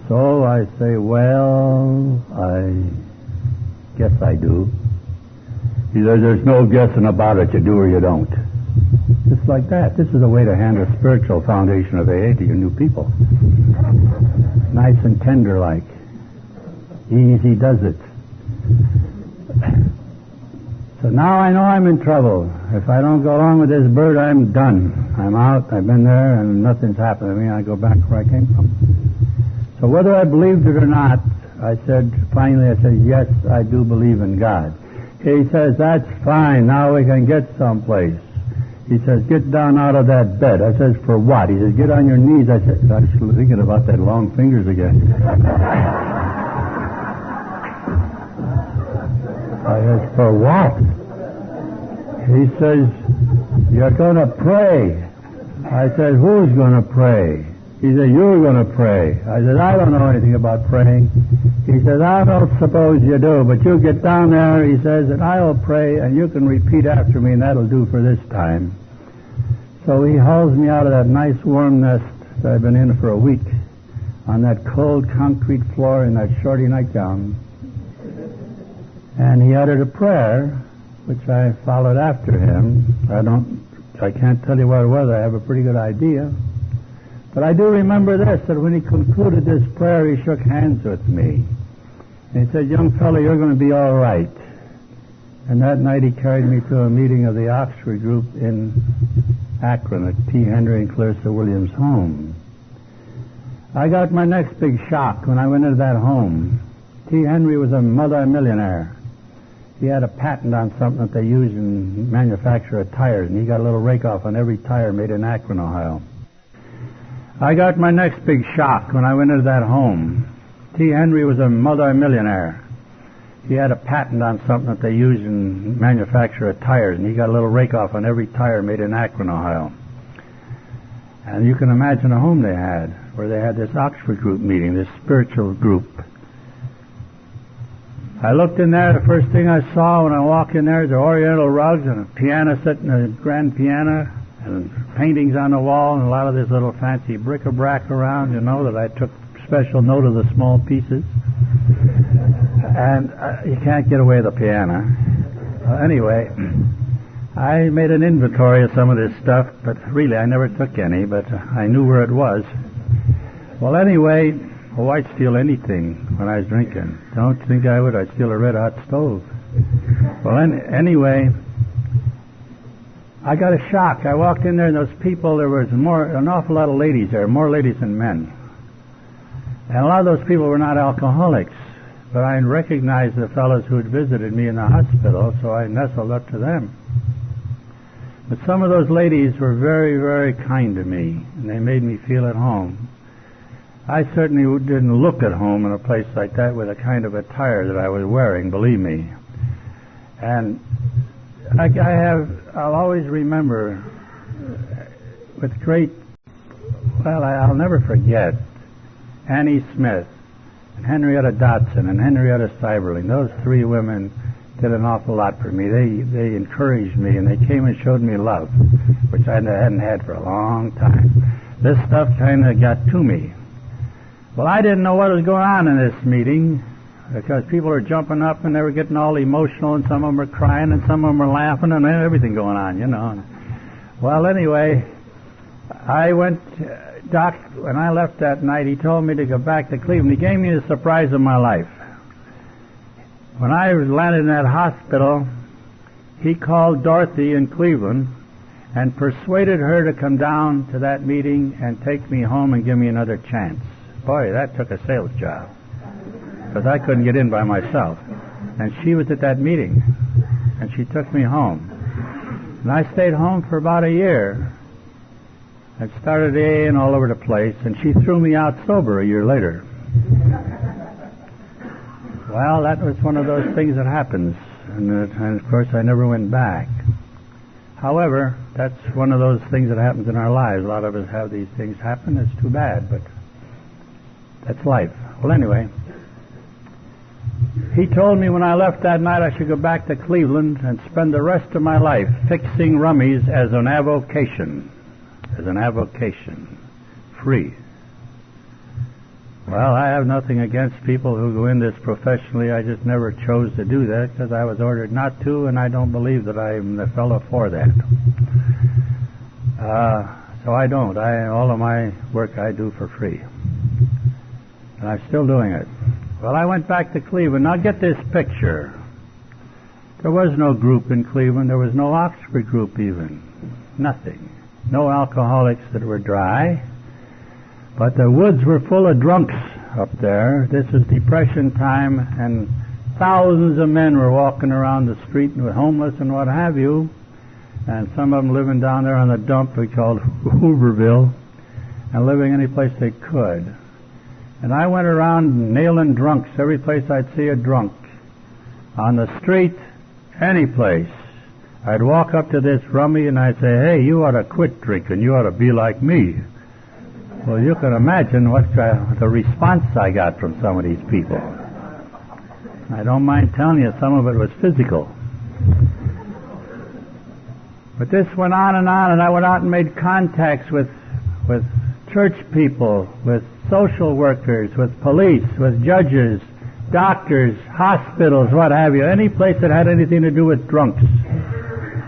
So I say, well, I guess I do. He says, there's no guessing about it. You do or you don't. Just like that. This is a way to handle spiritual foundation of AA to your new people. Nice and tender-like. Easy does it. So now I know I'm in trouble. If I don't go along with this bird, I'm done. I'm out. I've been there, and nothing's happened to me. I go back where I came from. So whether I believed it or not, finally I said, yes, I do believe in God. He says, that's fine. Now we can get someplace. He says, get down out of that bed. I says, for what? He says, get on your knees. I said, I was thinking about that long fingers again. I said, for what? He says, you're going to pray. I said, who's going to pray? He said, you're going to pray. I said, I don't know anything about praying. He says, I don't suppose you do, but you get down there, he says, and I'll pray, and you can repeat after me, and that'll do for this time. So he hauls me out of that nice warm nest that I've been in for a week on that cold concrete floor in that shorty nightgown. And he uttered a prayer, which I followed after him. I can't tell you what it was. I have a pretty good idea. But I do remember this, that when he concluded this prayer, he shook hands with me. And he said, young fellow, you're going to be all right. And that night he carried me to a meeting of the Oxford group in Akron at T. Henry and Clarissa Williams' home. I got my next big shock when I went into that home. T. Henry was a multi-millionaire. He had a patent on something that they use in manufacture of tires, and he got a little rake-off on every tire made in Akron, Ohio. I got my next big shock when I went into that home. T. Henry was a multi-millionaire. He had a patent on something that they use in manufacture of tires, and he got a little rake-off on every tire made in Akron, Ohio. And you can imagine a home they had, where they had this Oxford group meeting, this spiritual group. I looked in there, the first thing I saw when I walked in there is the oriental rugs and a piano sitting, a grand piano, and paintings on the wall, and a lot of this little fancy bric-a-brac around, that I took special note of the small pieces. And you can't get away with the piano. Anyway, I made an inventory of some of this stuff, but really I never took any, but I knew where it was. Well, anyway, I'd steal anything when I was drinking. Don't think I would. I'd steal a red-hot stove. Well, anyway, I got a shock. I walked in there, and those people, there was an awful lot of ladies there, more ladies than men. And a lot of those people were not alcoholics, but I recognized the fellows who had visited me in the hospital, so I nestled up to them. But some of those ladies were very, very kind to me, and they made me feel at home. I certainly didn't look at home in a place like that with the kind of attire that I was wearing, believe me. And I'll always remember with great, I'll never forget Annie Smith and Henrietta Dodson and Henrietta Seiberling. Those three women did an awful lot for me. They encouraged me, and they came and showed me love, which I hadn't had for a long time. This stuff kind of got to me. Well, I didn't know what was going on in this meeting, because people were jumping up and they were getting all emotional, and some of them were crying and some of them were laughing and everything going on, you know. Well, anyway, I went, Doc, when I left that night, he told me to go back to Cleveland. He gave me the surprise of my life. When I landed in that hospital, he called Dorothy in Cleveland and persuaded her to come down to that meeting and take me home and give me another chance. Boy, that took a sales job, because I couldn't get in by myself. And she was at that meeting, and she took me home. And I stayed home for about a year. I started AA and all over the place, and she threw me out sober a year later. Well, that was one of those things that happens, and of course I never went back. However, that's one of those things that happens in our lives. A lot of us have these things happen. It's too bad, but that's life. Well, anyway, he told me when I left that night I should go back to Cleveland and spend the rest of my life fixing rummies as an avocation. Free. Well, I have nothing against people who go in this professionally. I just never chose to do that because I was ordered not to, and I don't believe that I'm the fellow for that. So I don't. All of my work I do for free. And I'm still doing it. Well, I went back to Cleveland. Now get this picture. There was no group in Cleveland. There was no Oxford group even. Nothing. No alcoholics that were dry. But the woods were full of drunks up there. This was Depression time, and thousands of men were walking around the street and were homeless and what have you. And some of them living down there on the dump we called Hooverville, and living any place they could. And I went around nailing drunks every place I'd see a drunk. On the street, any place. I'd walk up to this rummy and I'd say, "Hey, you ought to quit drinking. You ought to be like me." Well, you can imagine what the response I got from some of these people. I don't mind telling you, some of it was physical. But this went on, and I went out and made contacts with church people, with social workers, with police, with judges, doctors, hospitals, what have you, any place that had anything to do with drunks.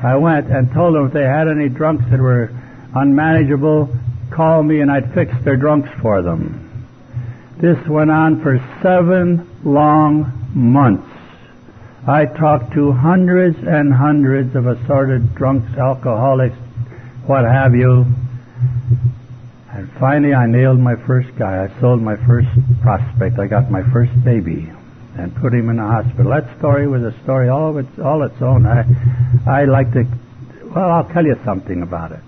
I went and told them if they had any drunks that were unmanageable, call me and I'd fix their drunks for them. This went on for 7 long months. I talked to hundreds and hundreds of assorted drunks, alcoholics, what have you. And finally I nailed my first guy. I sold my first prospect. I got my first baby and put him in the hospital. That story was a story all its own. I like to, I'll tell you something about it.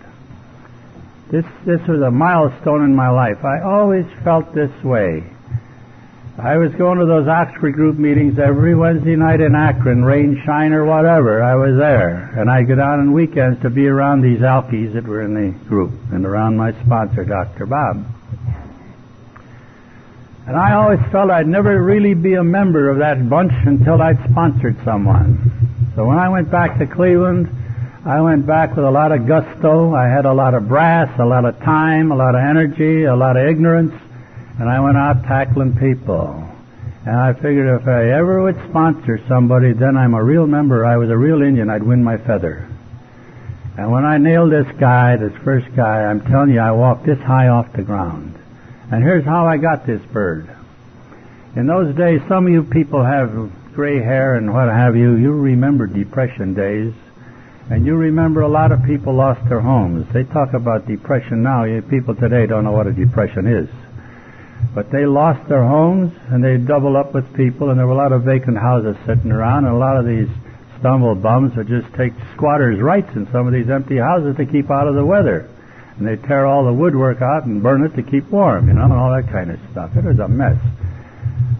This was a milestone in my life. I always felt this way. I was going to those Oxford group meetings every Wednesday night in Akron, rain, shine, or whatever. I was there. And I'd go down on weekends to be around these alkies that were in the group and around my sponsor, Dr. Bob. And I always felt I'd never really be a member of that bunch until I'd sponsored someone. So when I went back to Cleveland, I went back with a lot of gusto. I had a lot of brass, a lot of time, a lot of energy, a lot of ignorance, and I went out tackling people. And I figured if I ever would sponsor somebody, then I'm a real member. I was a real Indian. I'd win my feather. And when I nailed this first guy, I'm telling you, I walked this high off the ground. And here's how I got this bird. In those days, some of you people have gray hair and what have you. You remember Depression days. And you remember a lot of people lost their homes. They talk about depression now. People today don't know what a depression is. But they lost their homes, and they doubled up with people, and there were a lot of vacant houses sitting around, and a lot of these stumble bums would just take squatters' rights in some of these empty houses to keep out of the weather. And they tear all the woodwork out and burn it to keep warm, and all that kind of stuff. It was a mess.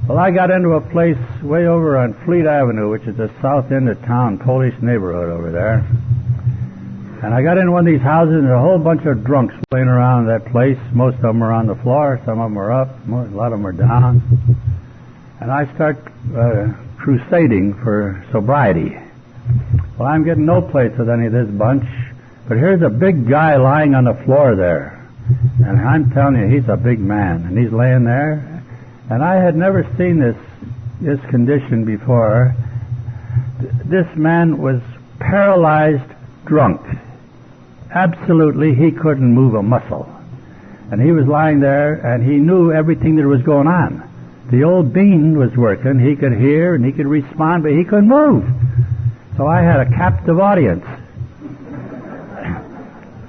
Well, I got into a place way over on Fleet Avenue, which is the south end of town, Polish neighborhood over there. And I got in one of these houses, and a whole bunch of drunks playing around that place. Most of them were on the floor, some of them were up, a lot of them were down. And I start crusading for sobriety. Well, I'm getting no place with any of this bunch, but here's a big guy lying on the floor there. And I'm telling you, he's a big man, and he's laying there. And I had never seen this condition before. This man was paralyzed drunk. Absolutely, he couldn't move a muscle. And he was lying there, and he knew everything that was going on. The old bean was working. He could hear and he could respond, but he couldn't move. So I had a captive audience.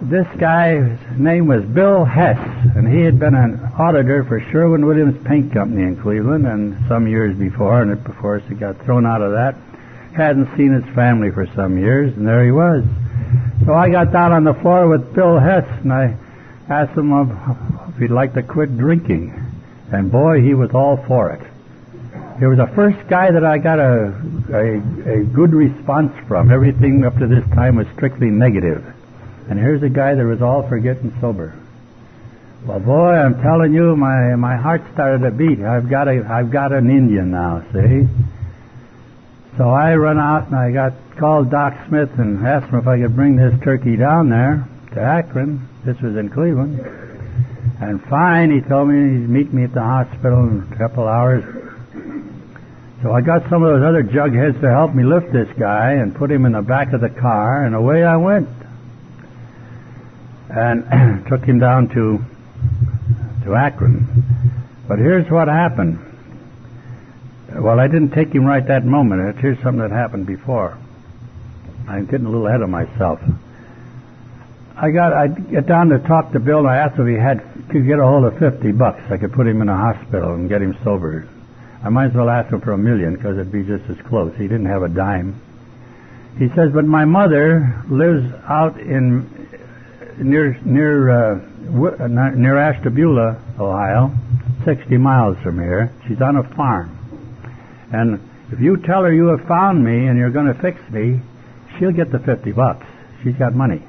This guy's name was Bill Hess, and he had been an auditor for Sherwin-Williams Paint Company in Cleveland, and some years before, and before he got thrown out of that, hadn't seen his family for some years, and there he was. So I got down on the floor with Bill Hess, and I asked him if he'd like to quit drinking, and boy, he was all for it. He was the first guy that I got a good response from. Everything up to this time was strictly negative. And here's a guy that was all for getting sober. Well, boy, I'm telling you, my heart started to beat. I've got an Indian now, see? So I run out and I called Doc Smith and asked him if I could bring this turkey down there to Akron. This was in Cleveland. And fine, he told me he'd meet me at the hospital in a couple hours. So I got some of those other jugheads to help me lift this guy and put him in the back of the car, and away I went. And took him down to Akron. But here's what happened. Well, I didn't take him right that moment. Here's something that happened before. I'm getting a little ahead of myself. I get down to talk to Bill, and I asked him if he could get a hold of $50. I could put him in a hospital and get him sober. I might as well ask him for $1 million, because it'd be just as close. He didn't have a dime. He says, but my mother lives out in near Ashtabula, Ohio, 60 miles from here. She's on a farm. And if you tell her you have found me and you're going to fix me, she'll get the $50. She's got money.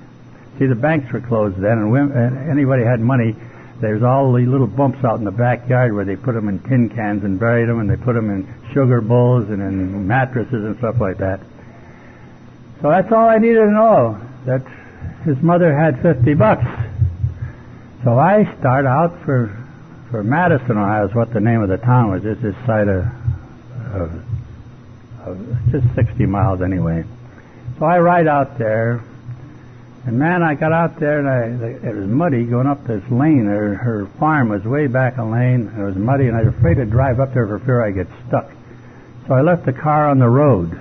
See, the banks were closed then, and anybody had money. There's all the little bumps out in the backyard where they put them in tin cans and buried them, and they put them in sugar bowls and in mattresses and stuff like that. So that's all I needed to know, that his mother had $50. So I start out for Madison, Ohio, is what the name of the town was. It's this side of just 60 miles anyway. So I ride out there, and man, I got out there, and it was muddy going up this lane. Her farm was way back a lane, and it was muddy, and I was afraid to drive up there for fear I'd get stuck. So I left the car on the road.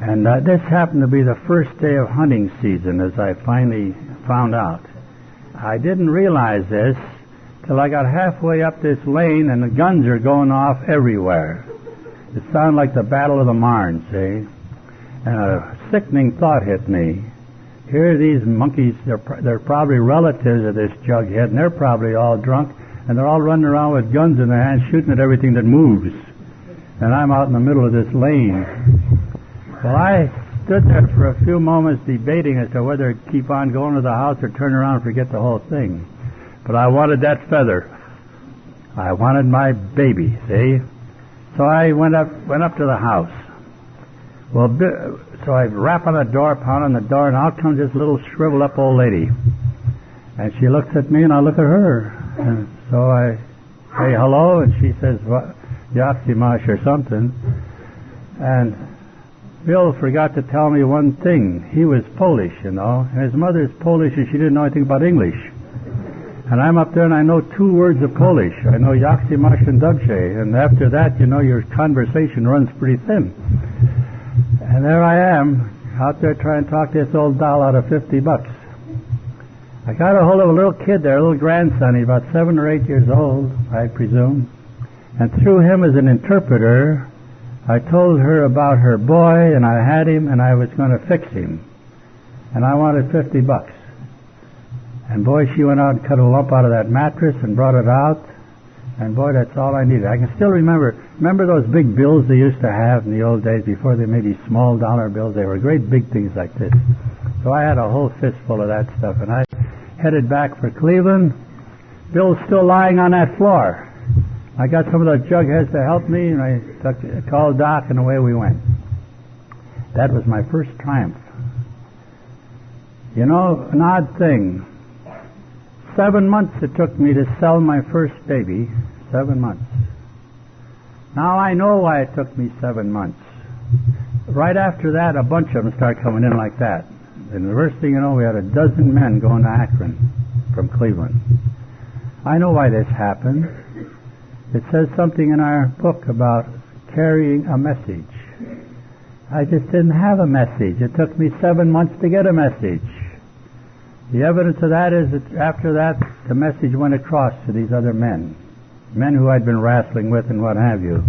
And this happened to be the first day of hunting season, as I finally found out. I didn't realize this till I got halfway up this lane, and the guns are going off everywhere. It sounded like the Battle of the Marne, see? And a sickening thought hit me. Here are these monkeys, they're probably relatives of this jughead, and they're probably all drunk, and they're all running around with guns in their hands, shooting at everything that moves. And I'm out in the middle of this lane. Well, I stood there for a few moments debating as to whether to keep on going to the house or turn around and forget the whole thing. But I wanted that feather. I wanted my baby, see? So I went up to the house. Well, so I rap on the door, pound on the door, and out comes this little shriveled up old lady. And she looks at me, and I look at her. And so I say hello, and she says, what, Yaksimash or something. And Bill forgot to tell me one thing. He was Polish, and his mother's Polish, and she didn't know anything about English. And I'm up there, and I know 2 words of Polish. I know Yaksimash and Dubshe, and after that, your conversation runs pretty thin. And there I am, out there trying to talk this old doll out of $50. I got a hold of a little kid there, a little grandson. He's about 7 or 8 years old, I presume. And through him as an interpreter, I told her about her boy, and I had him, and I was going to fix him. And I wanted $50. And boy, she went out and cut a lump out of that mattress and brought it out. And boy, that's all I needed. I can still remember those big bills they used to have in the old days before they made these small dollar bills? They were great big things like this. So I had a whole fistful of that stuff, and I headed back for Cleveland. Bill's still lying on that floor. I got some of those jugheads to help me, and I called Doc, and away we went. That was my first triumph. You know, an odd thing. 7 months it took me to sell my first baby. 7 months. Now I know why it took me 7 months. Right after that, a bunch of them start coming in like that. And the first thing you know, we had a dozen men going to Akron from Cleveland. I know why this happened. It says something in our book about carrying a message. I just didn't have a message. It took me 7 months to get a message. The evidence of that is that after that, the message went across to these other men who I'd been wrestling with and what have you.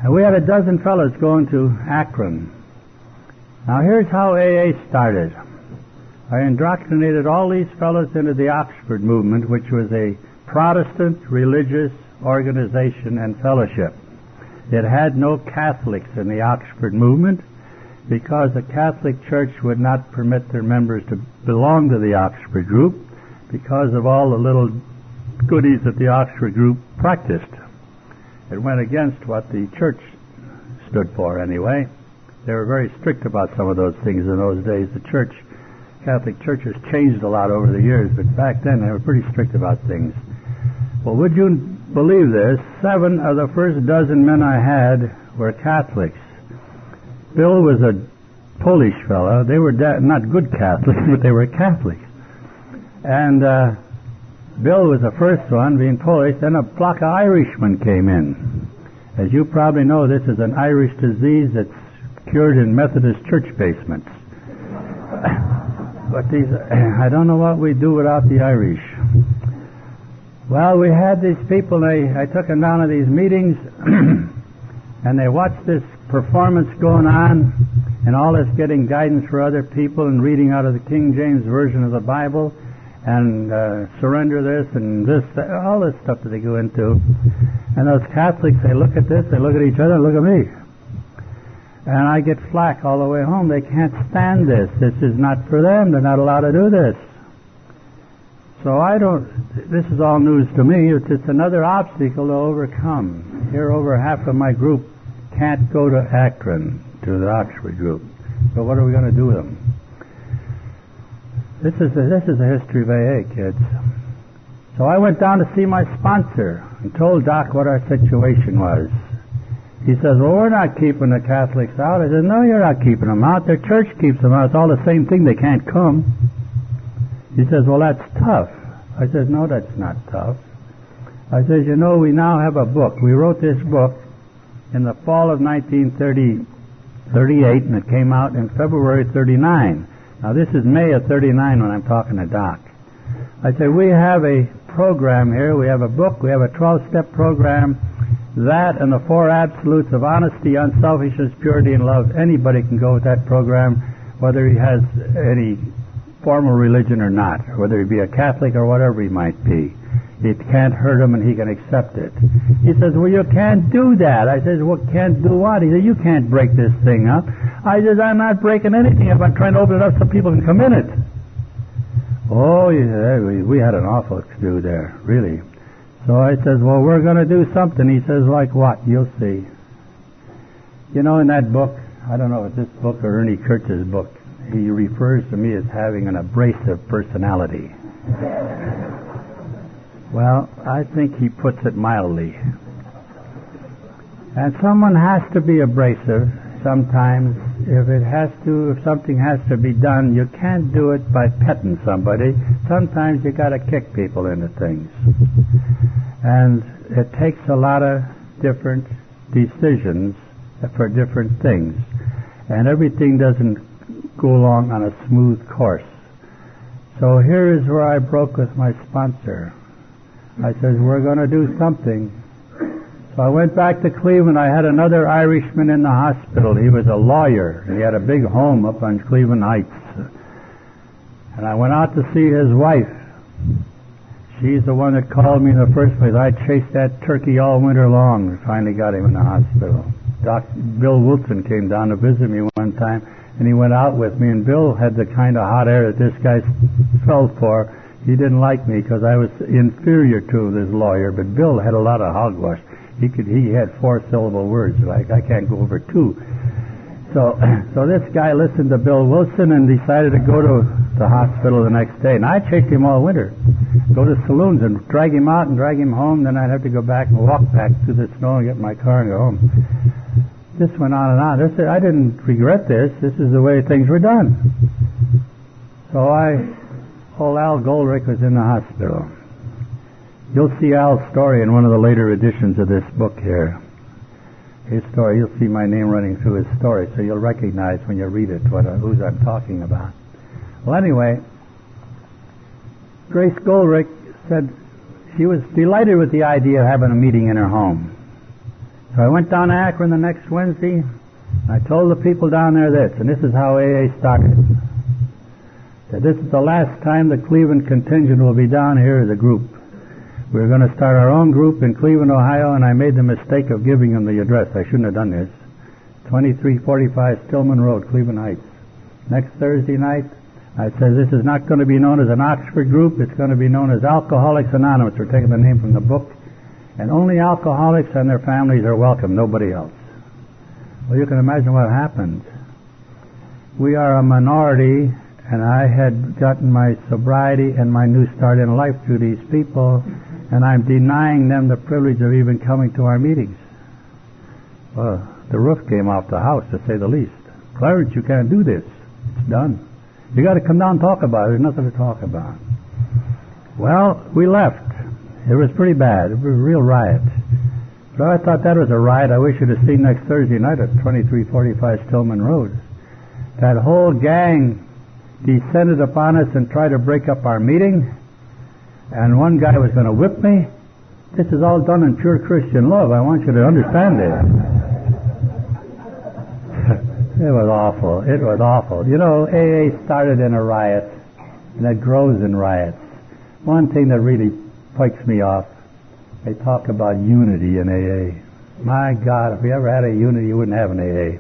And we had a dozen fellows going to Akron. Now here's how AA started. I indoctrinated all these fellows into the Oxford movement, which was a Protestant religious organization and fellowship. It had no Catholics in the Oxford movement because the Catholic Church would not permit their members to belong to the Oxford group because of all the little goodies that the Oxford group practiced. It went against what the church stood for anyway. They were very strict about some of those things in those days. The Catholic Church has changed a lot over the years, but back then they were pretty strict about things. Well, would you believe this? 7 of the first dozen men I had were Catholics. Bill was a Polish fellow. They were not good Catholics, but they were Catholics. And Bill was the first one, being Polish. Then a flock of Irishmen came in. As you probably know, this is an Irish disease that's cured in Methodist church basements. But these, I don't know what we'd do without the Irish. Well, we had these people, I took them down to these meetings, and they watched this performance going on, and all this getting guidance for other people and reading out of the King James Version of the Bible, and surrender this and this, all this stuff that they go into. And those Catholics, they look at this, they look at each other, and look at me. And I get flack all the way home. They can't stand this. This is not for them. They're not allowed to do this. So this is all news to me. It's just another obstacle to overcome. Here over half of my group can't go to Akron, to the Oxford group. So what are we going to do with them? This is the history of AA, kids. So I went down to see my sponsor and told Doc what our situation was. He says, well, we're not keeping the Catholics out. I said, no, you're not keeping them out. Their church keeps them out. It's all the same thing. They can't come. He says, well, that's tough. I said, no, that's not tough. I said, you know, we now have a book. We wrote this book in the fall of 1938, and it came out in February 39. Now, this is May of 39 when I'm talking to Doc. I said, we have a program here. We have a book. We have a 12-step program. That and the 4 absolutes of honesty, unselfishness, purity, and love. Anybody can go with that program, whether he has any formal religion or not, whether he be a Catholic or whatever he might be. It can't hurt him and he can accept it. He says, well, you can't do that. I says, well, can't do what? He says, you can't break this thing up. I says, I'm not breaking anything if I'm trying to open it up so people can come in it. Oh, yeah, we had an awful to-do there, really. So I says, well, we're going to do something. He says, like what? You'll see. You know, in that book, I don't know if it's this book or Ernie Kurtz's book, he refers to me as having an abrasive personality. Well, I think he puts it mildly. And someone has to be abrasive sometimes. If something has to be done, you can't do it by petting somebody. Sometimes you got to kick people into things. And it takes a lot of different decisions for different things. And everything doesn't go along on a smooth course. So here is where I broke with my sponsor. I said, we're going to do something. So I went back to Cleveland. I had another Irishman in the hospital. He was a lawyer. He had a big home up on Cleveland Heights. And I went out to see his wife. She's the one that called me in the first place. I chased that turkey all winter long and finally got him in the hospital. Bill Wilson came down to visit me one time, and he went out with me, and Bill had the kind of hot air that this guy fell for. He didn't like me because I was inferior to this lawyer, but Bill had a lot of hogwash. He had 4-syllable words, like I can't go over 2. So this guy listened to Bill Wilson and decided to go to the hospital the next day. And I chased him all winter, go to saloons and drag him out and drag him home. Then I'd have to go back and walk back through the snow and get in my car and go home. This went on and on. I didn't regret this. This is the way things were done. So old Al Goldrick was in the hospital. You'll see Al's story in one of the later editions of this book here. His story, you'll see my name running through his story, so you'll recognize when you read it who I'm talking about. Well, anyway, Grace Goldrick said she was delighted with the idea of having a meeting in her home. So I went down to Akron the next Wednesday, and I told the people down there this, and this is how AA started. That this is the last time the Cleveland contingent will be down here as a group. We're going to start our own group in Cleveland, Ohio, and I made the mistake of giving them the address. I shouldn't have done this. 2345 Stillman Road, Cleveland Heights. Next Thursday night, I said this is not going to be known as an Oxford group. It's going to be known as Alcoholics Anonymous. We're taking the name from the book. And only alcoholics and their families are welcome, nobody else. Well, you can imagine what happened. We are a minority, and I had gotten my sobriety and my new start in life through these people, and I'm denying them the privilege of even coming to our meetings. Well, the roof came off the house, to say the least. Clarence, you can't do this. It's done. You got to come down and talk about it. There's nothing to talk about. Well, we left. It was pretty bad. It was a real riot. But I thought that was a riot I wish you'd have seen next Thursday night at 2345 Stillman Road. That whole gang descended upon us and tried to break up our meeting. And one guy was going to whip me. This is all done in pure Christian love. I want you to understand it. It was awful. It was awful. You know, AA started in a riot, and it grows in riots. One thing that really pikes me off, they talk about unity in AA. My God, if we ever had a unity, you wouldn't have an AA.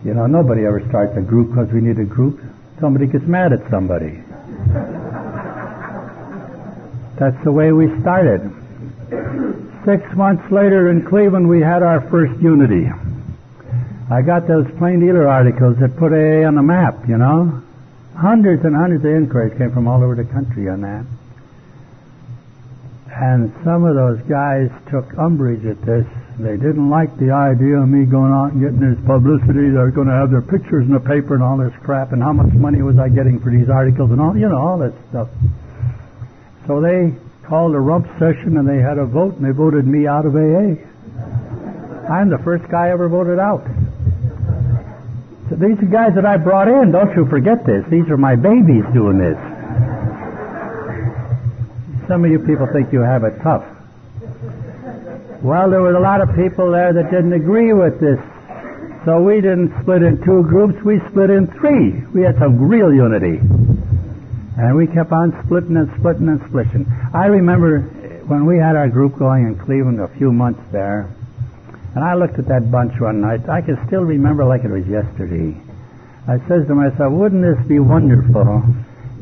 You know, nobody ever starts a group because we need a group. Somebody gets mad at somebody. That's the way we started. 6 months later in Cleveland, we had our first unity. I got those plain dealer articles that put AA on the map, you know. Hundreds and hundreds of inquiries came from all over the country on that. And some of those guys took umbrage at this. They didn't like the idea of me going out and getting this publicity. They're going to have their pictures in the paper and all this crap, and how much money was I getting for these articles and all, you know, all that stuff. So they called a rump session, and they had a vote, and they voted me out of AA. I'm the first guy ever voted out. So these are guys that I brought in. Don't you forget this. These are my babies doing this. Some of you people think you have it tough. Well, there were a lot of people there that didn't agree with this. So we didn't split in 2 groups. We split in 3. We had some real unity. And we kept on splitting and splitting and splitting. I remember when we had our group going in Cleveland a few months there, and I looked at that bunch one night. I can still remember like it was yesterday. I says to myself, wouldn't this be wonderful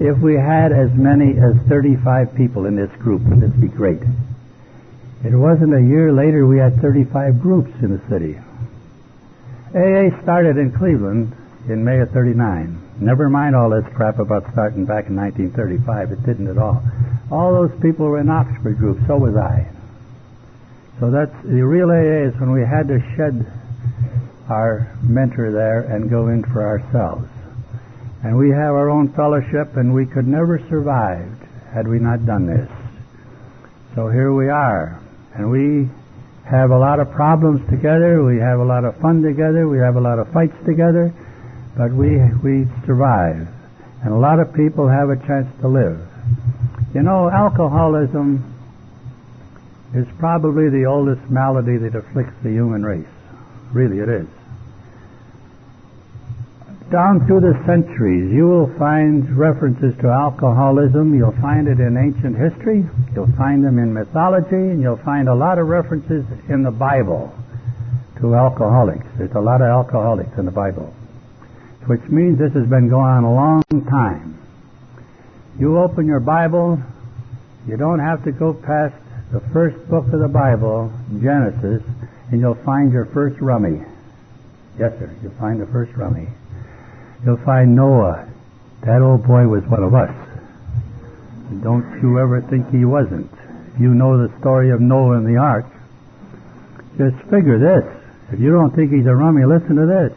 if we had as many as 35 people in this group? Wouldn't this be great? It wasn't a year later we had 35 groups in the city. AA started in Cleveland in May of 39. Never mind all this crap about starting back in 1935. It didn't at all. All those people were in Oxford groups. So was I. So that's the real AA, is when we had to shed our mentor there and go in for ourselves. And we have our own fellowship, and we could never survive had we not done this. So here we are. And we have a lot of problems together. We have a lot of fun together. We have a lot of fights together. But we survive. And a lot of people have a chance to live. You know, alcoholism is probably the oldest malady that afflicts the human race. Really, it is. Down through the centuries, you will find references to alcoholism. You'll find it in ancient history. You'll find them in mythology, and you'll find a lot of references in the Bible to alcoholics. There's a lot of alcoholics in the Bible, which means this has been going on a long time. You open your Bible, you don't have to go past the first book of the Bible, Genesis, and you'll find your first rummy. Yes, sir, you'll find the first rummy. You'll find Noah. That old boy was one of us. Don't you ever think he wasn't. You know the story of Noah and the ark. Just figure this. If you don't think he's a rummy, listen to this.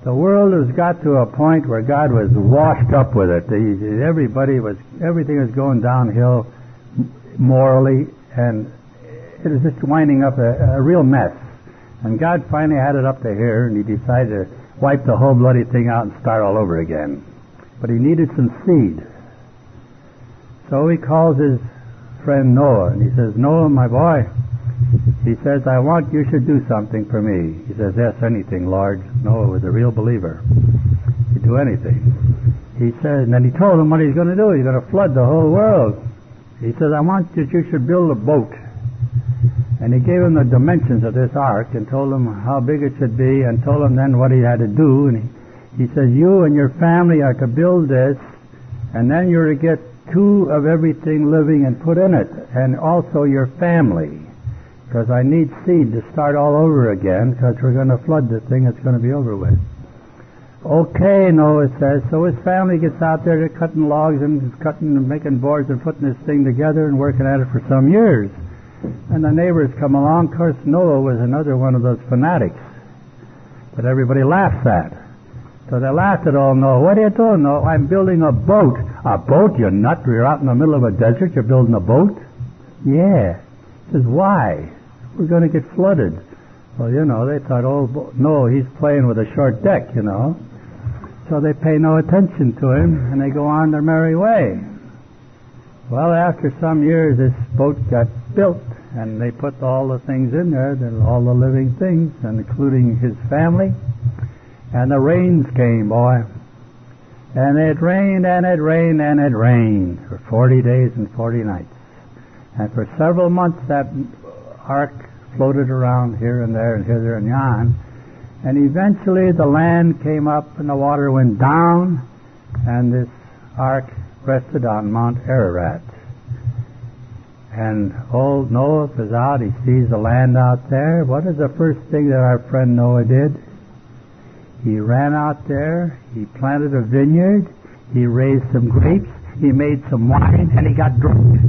The world has got to a point where God was washed up with it. Everything was going downhill morally, and it was just winding up a real mess. And God finally had it up to here, and he decided to wipe the whole bloody thing out and start all over again. But he needed some seed. So he calls his friend Noah, and he says, Noah, my boy, he says, I want you should do something for me. He says, yes, anything, Lord. Noah was a real believer. He'd do anything. He says, and then he told him what he's going to do. He's going to flood the whole world. He says, I want that you should build a boat. And he gave him the dimensions of this ark and told him how big it should be and told him then what he had to do. And he says, you and your family are to build this, and then you're to get 2 of everything living and put in it, and also your family, because I need seed to start all over again, because we're going to flood the thing. It's going to be over with. Okay, Noah says. So his family gets out there, they're cutting logs and cutting and making boards and putting this thing together and working at it for some years. And the neighbors come along. Of course, Noah was another one of those fanatics that everybody laughs at. So they laughed at old Noah. What are you doing, Noah? I'm building a boat. A boat? You nut? You're out in the middle of a desert. You're building a boat? Yeah. He says, why? We're going to get flooded. Well, they thought, no, he's playing with a short deck, So they pay no attention to him, and they go on their merry way. Well, after some years, this boat got built, and they put all the things in there, all the living things, and including his family. And the rains came, boy. And it rained, and it rained, and it rained for 40 days and 40 nights. And for several months, that ark floated around here and there and hither and yon. And eventually the land came up and the water went down, and this ark rested on Mount Ararat. And old Noah is out. He sees the land out there. What is the first thing that our friend Noah did? He ran out there. He planted a vineyard. He raised some grapes. He made some wine, and he got drunk.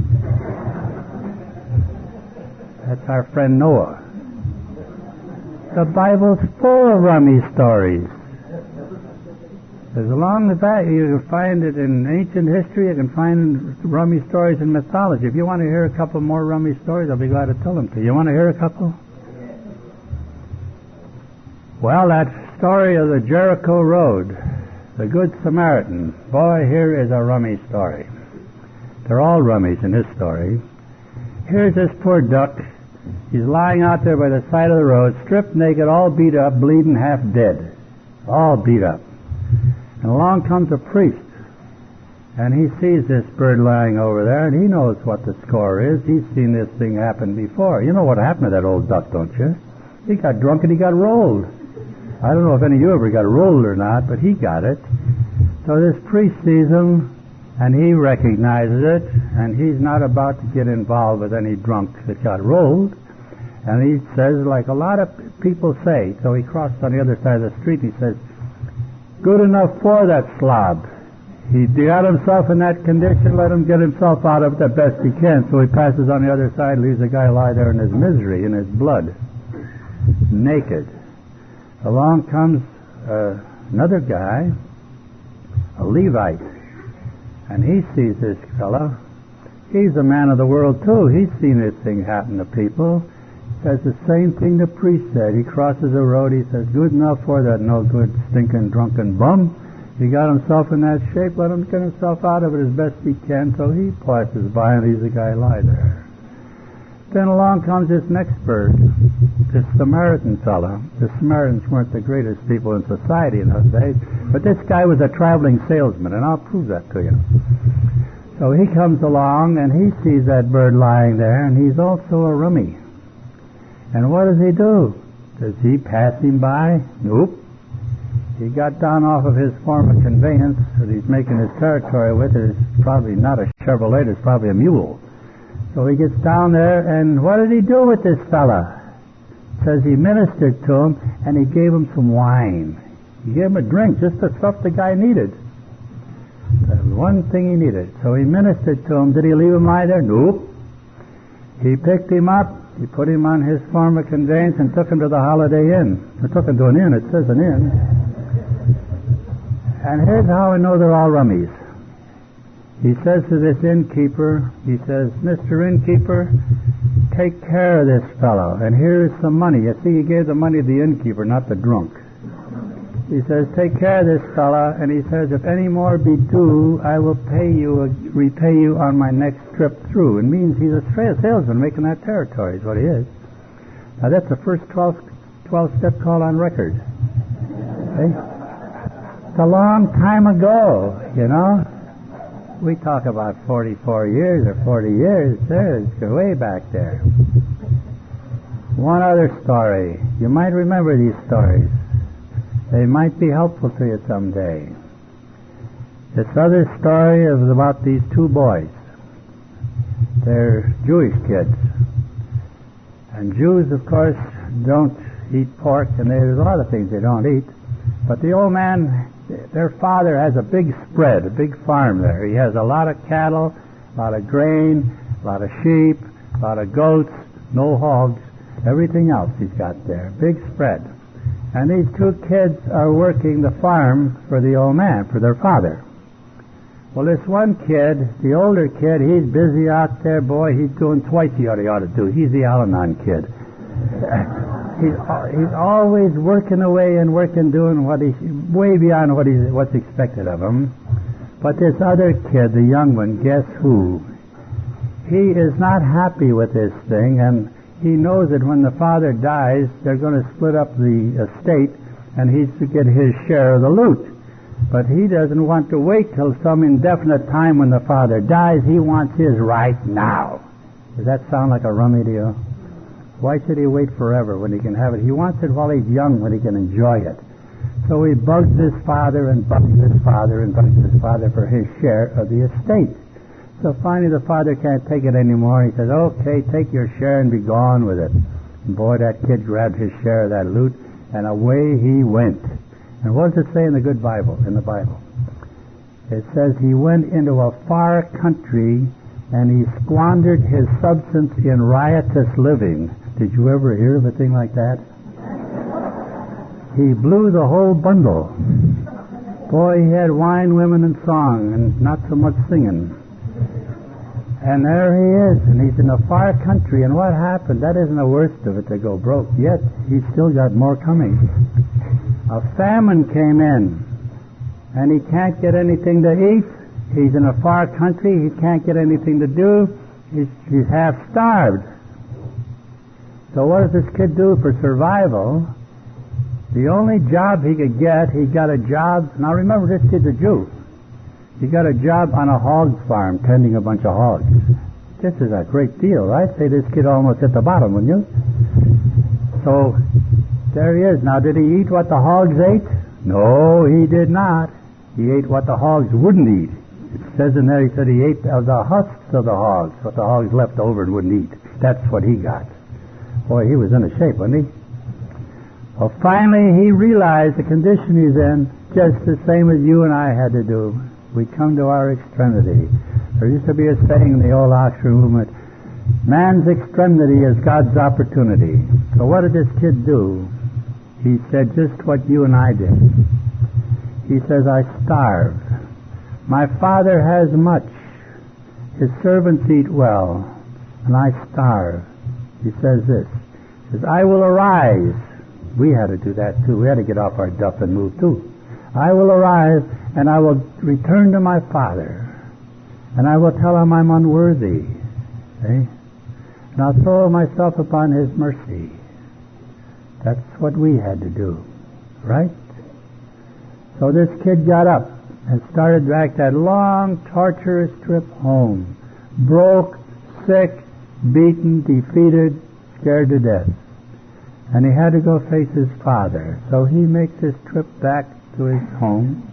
That's our friend Noah. The Bible's full of rummy stories. There's along the back, you can find it in ancient history, you can find rummy stories in mythology. If you want to hear a couple more rummy stories, I'll be glad to tell them to you. You want to hear a couple? Well, that story of the Jericho Road, the Good Samaritan. Boy, here is a rummy story. They're all rummies in this story. Here's this poor duck. He's lying out there by the side of the road, stripped naked, all beat up, bleeding, half dead. All beat up. And along comes a priest, and he sees this bird lying over there, and he knows what the score is. He's seen this thing happen before. You know what happened to that old duck, don't you? He got drunk and he got rolled. I don't know if any of you ever got rolled or not, but he got it. So this priest sees him, and he recognizes it, and he's not about to get involved with any drunk that got rolled. And he says, like a lot of people say, so he crossed on the other side of the street, and he says, good enough for that slob. He got himself in that condition, let him get himself out of it the best he can. So he passes on the other side, leaves the guy lie there in his misery, in his blood, naked. Along comes another guy, a Levite, and he sees this fellow. He's a man of the world too. He's seen this thing happen to people. Says the same thing the priest said. He crosses the road, he says, good enough for that no good, stinking, drunken bum. He got himself in that shape, let him get himself out of it as best he can, so he passes by and leaves the guy lie there. Then along comes this next bird. this Samaritan fellow. The Samaritans weren't the greatest people in society in those days, but this guy was a traveling salesman, and I'll prove that to you. So he comes along, and he sees that bird lying there, and he's also a rummy. And what does he do? Does he pass him by? Nope. He got down off of his form of conveyance that he's making his territory with. It's probably not a Chevrolet, it's probably a mule. So he gets down there, and what did he do with this fella? It says he ministered to him, and he gave him some wine. He gave him a drink, just the stuff the guy needed. The one thing he needed. So he ministered to him. Did he leave him lie there? Nope. He picked him up, he put him on his form of conveyance, and took him to the Holiday Inn. Or took him to an inn, it says an inn. And here's how I know they're all rummies. He says to this innkeeper, he says, Mr. Innkeeper, take care of this fellow, and here's some money. You see, he gave the money to the innkeeper, not the drunk. He says, take care of this fellow, and he says, if any more be due, I will repay you on my next trip through. It means he's a salesman making that territory is what he is. Now that's the first 12-step call on record. Okay? It's a long time ago, you know. We talk about 44 years or 40 years. There's way back there. One other story. You might remember these stories. They might be helpful to you someday. This other story is about these two boys. They're Jewish kids. And Jews, of course, don't eat pork, and there's a lot of things they don't eat. But the old man, their father has a big spread, a big farm there. He has a lot of cattle, a lot of grain, a lot of sheep, a lot of goats, no hogs, everything else he's got there. Big spread. And these two kids are working the farm for the old man, for their father. Well, this one kid, the older kid, he's busy out there, boy, he's doing twice what he ought to do. He's the Al-Anon kid. He's always working away and working, doing what he's way beyond what's expected of him. But this other kid, the young one, guess who? He is not happy with this thing, and he knows that when the father dies, they're going to split up the estate, and he's to get his share of the loot. But he doesn't want to wait till some indefinite time when the father dies. He wants his right now. Does that sound like a rummy to you? Why should he wait forever when he can have it? He wants it while he's young, when he can enjoy it. So he bugs his father and bugs his father and bugs his father for his share of the estate. So finally the father can't take it anymore. He says, okay, take your share and be gone with it. And boy, that kid grabbed his share of that loot, and away he went. And what does it say in the good Bible, in the Bible? It says he went into a far country and he squandered his substance in riotous living. Did you ever hear of a thing like that? He blew the whole bundle. Boy, he had wine, women, and song, and not so much singing. And there he is, and he's in a far country, and what happened? That isn't the worst of it to go broke, yet he's still got more coming. A famine came in, and he can't get anything to eat. He's in a far country, he can't get anything to do. He's half starved. So what does this kid do for survival? The only job he could get, he got a job. Now remember, this kid's a Jew. He got a job on a hog farm, tending a bunch of hogs. This is a great deal. I'd say this kid almost hit the bottom, wouldn't you? So there he is. Now, did he eat what the hogs ate? No, he did not. He ate what the hogs wouldn't eat. It says in there, he said he ate the husks of the hogs, what the hogs left over and wouldn't eat. That's what he got. Boy, he was in a shape, wasn't he? Well, finally, he realized the condition he's in, just the same as you and I had to do. We come to our extremity. There used to be a saying in the old Oxford movement, man's extremity is God's opportunity. So what did this kid do? He said just what you and I did. He says, I starve. My father has much. His servants eat well, and I starve. He says this. He says, I will arise. We had to do that too. We had to get off our duff and move too. I will arise, and I will return to my father, and I will tell him I'm unworthy. And I'll throw myself upon his mercy. That's what we had to do, right? So this kid got up and started back that long, torturous trip home. Broke, sick, beaten, defeated, scared to death. And he had to go face his father. So he makes his trip back to his home.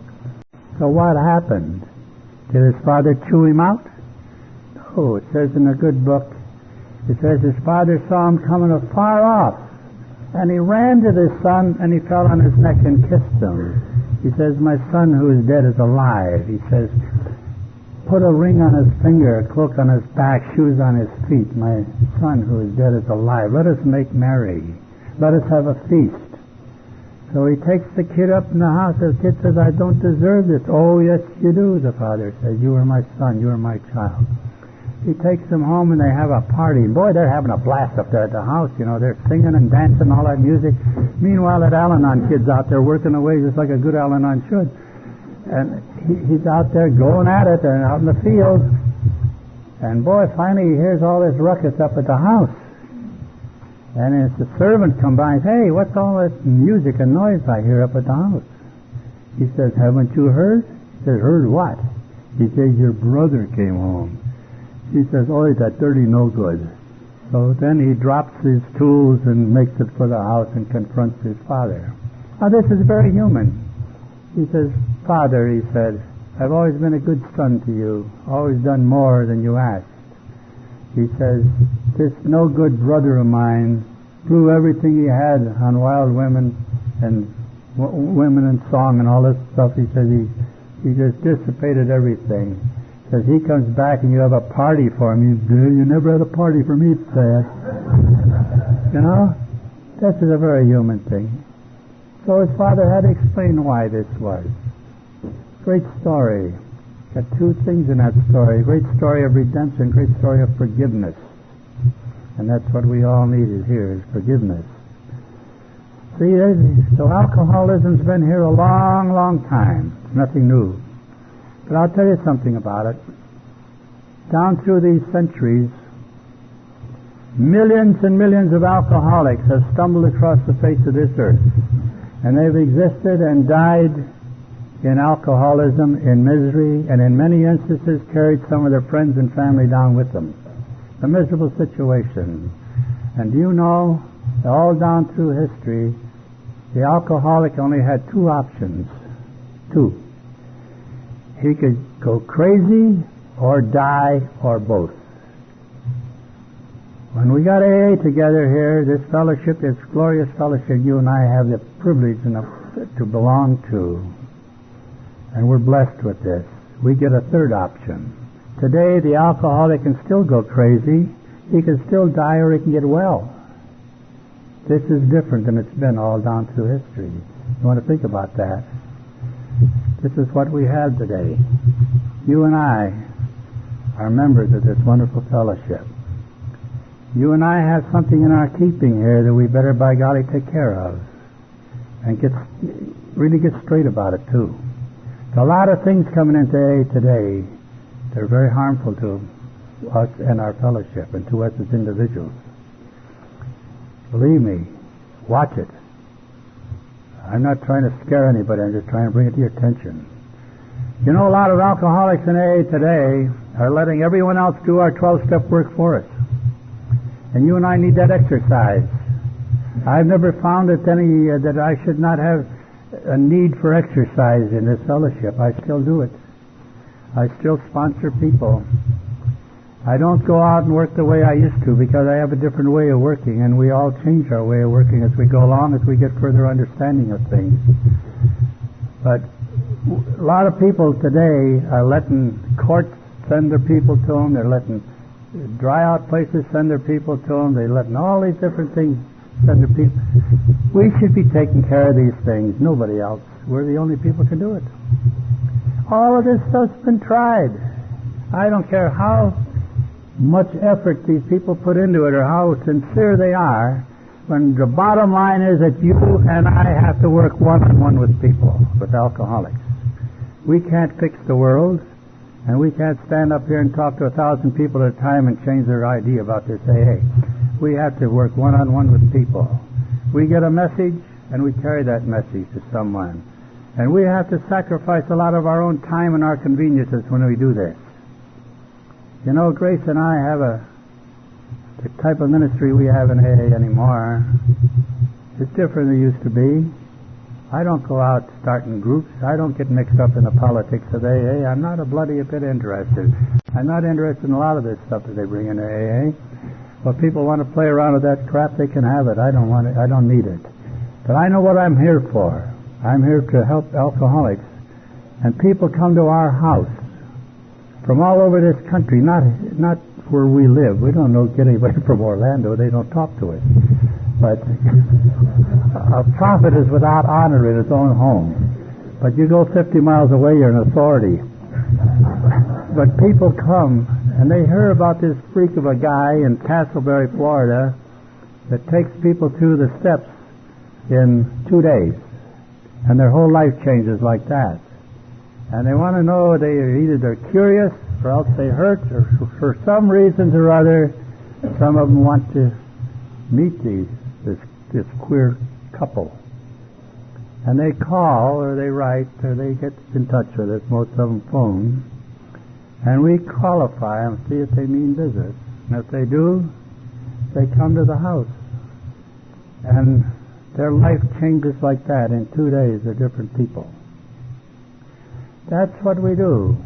So what happened? Did his father chew him out? No, it says in a good book, it says his father saw him coming afar off. And he ran to his son and he fell on his neck and kissed him. He says, my son who is dead is alive. He says, put a ring on his finger, a cloak on his back, shoes on his feet. My son who is dead is alive. Let us make merry. Let us have a feast. So he takes the kid up in the house. The kid says, I don't deserve this. Oh, yes, you do, the father says. You are my son. You are my child. He takes them home and they have a party. Boy, they're having a blast up there at the house. You know, they're singing and dancing, all that music. Meanwhile, that Al-Anon kid's out there working away just like a good Al-Anon should. And he's out there going at it. They're out in the field. And boy, finally he hears all this ruckus up at the house. And as the servant comes by and says, hey, what's all this music and noise I hear up at the house? He says, haven't you heard? He says, heard what? He says, your brother came home. He says, oh, he's that dirty no good. So then he drops his tools and makes it for the house and confronts his father. Now this is very human. He says, Father, he said, I've always been a good son to you, always done more than you asked. He says, this no good brother of mine blew everything he had on wild women and women and song and all this stuff. He says he just dissipated everything. Says he comes back and you have a party for him. You never had a party for me, Dad. You know, this is a very human thing. So his father had to explain why this was. Great story. Got two things in that story. Great story of redemption, great story of forgiveness. And that's what we all need here, is forgiveness. See, so alcoholism's been here a long, long time. It's nothing new. But I'll tell you something about it. Down through these centuries, millions and millions of alcoholics have stumbled across the face of this earth. And they've existed and died in alcoholism, in misery, and in many instances carried some of their friends and family down with them. A miserable situation. And do you know, all down through history, the alcoholic only had two options. Two. He could go crazy or die or both. When we got AA together here, this fellowship, this glorious fellowship you and I have the privilege to belong to, and we're blessed with this, we get a third option. Today the alcoholic can still go crazy, he can still die, or he can get well. This is different than it's been all down through history. You want to think about that? This is what we have today. You and I are members of this wonderful fellowship. You and I have something in our keeping here that we better, by golly, take care of. And really get straight about it, too. There's a lot of things coming into AA today that are very harmful to us and our fellowship and to us as individuals. Believe me, watch it. I'm not trying to scare anybody, I'm just trying to bring it to your attention. You know, a lot of alcoholics in AA today are letting everyone else do our 12-step work for us. And you and I need that exercise. I've never found that I should not have a need for exercise in this fellowship. I still do it. I still sponsor people. I don't go out and work the way I used to because I have a different way of working, and we all change our way of working as we go along, as we get further understanding of things. But a lot of people today are letting courts send their people to them. They're letting dry out places send their people to them. They're letting all these different things send their people. We should be taking care of these things. Nobody else. We're the only people who can do it. All of this stuff's been tried. I don't care how much effort these people put into it or how sincere they are, when the bottom line is that you and I have to work one-on-one with people, with alcoholics. We can't fix the world, and we can't stand up here and talk to 1,000 people at a time and change their idea about this AA. We have to work one-on-one with people. We get a message, and we carry that message to someone. And we have to sacrifice a lot of our own time and our conveniences when we do this. You know, Grace and I have the type of ministry we have in AA anymore. It's different than it used to be. I don't go out starting groups. I don't get mixed up in the politics of AA. I'm not a bloody bit interested. I'm not interested in a lot of this stuff that they bring into AA. But people want to play around with that crap, they can have it. I don't want it. I don't need it. But I know what I'm here for. I'm here to help alcoholics. And people come to our house from all over this country, not where we live. We don't get anybody from Orlando. They don't talk to us. But a prophet is without honor in his own home. But you go 50 miles away, you're an authority. But people come, and they hear about this freak of a guy in Casselberry, Florida, that takes people through the steps in 2 days. And their whole life changes like that. And they want to know, either they're curious, or else they hurt, or for some reasons or other, some of them want to meet this queer couple. And they call, or they write, or they get in touch with us, most of them phone, and we qualify them, see if they mean business. And if they do, they come to the house. And their life changes like that. In 2 days, they're different people. That's what we do.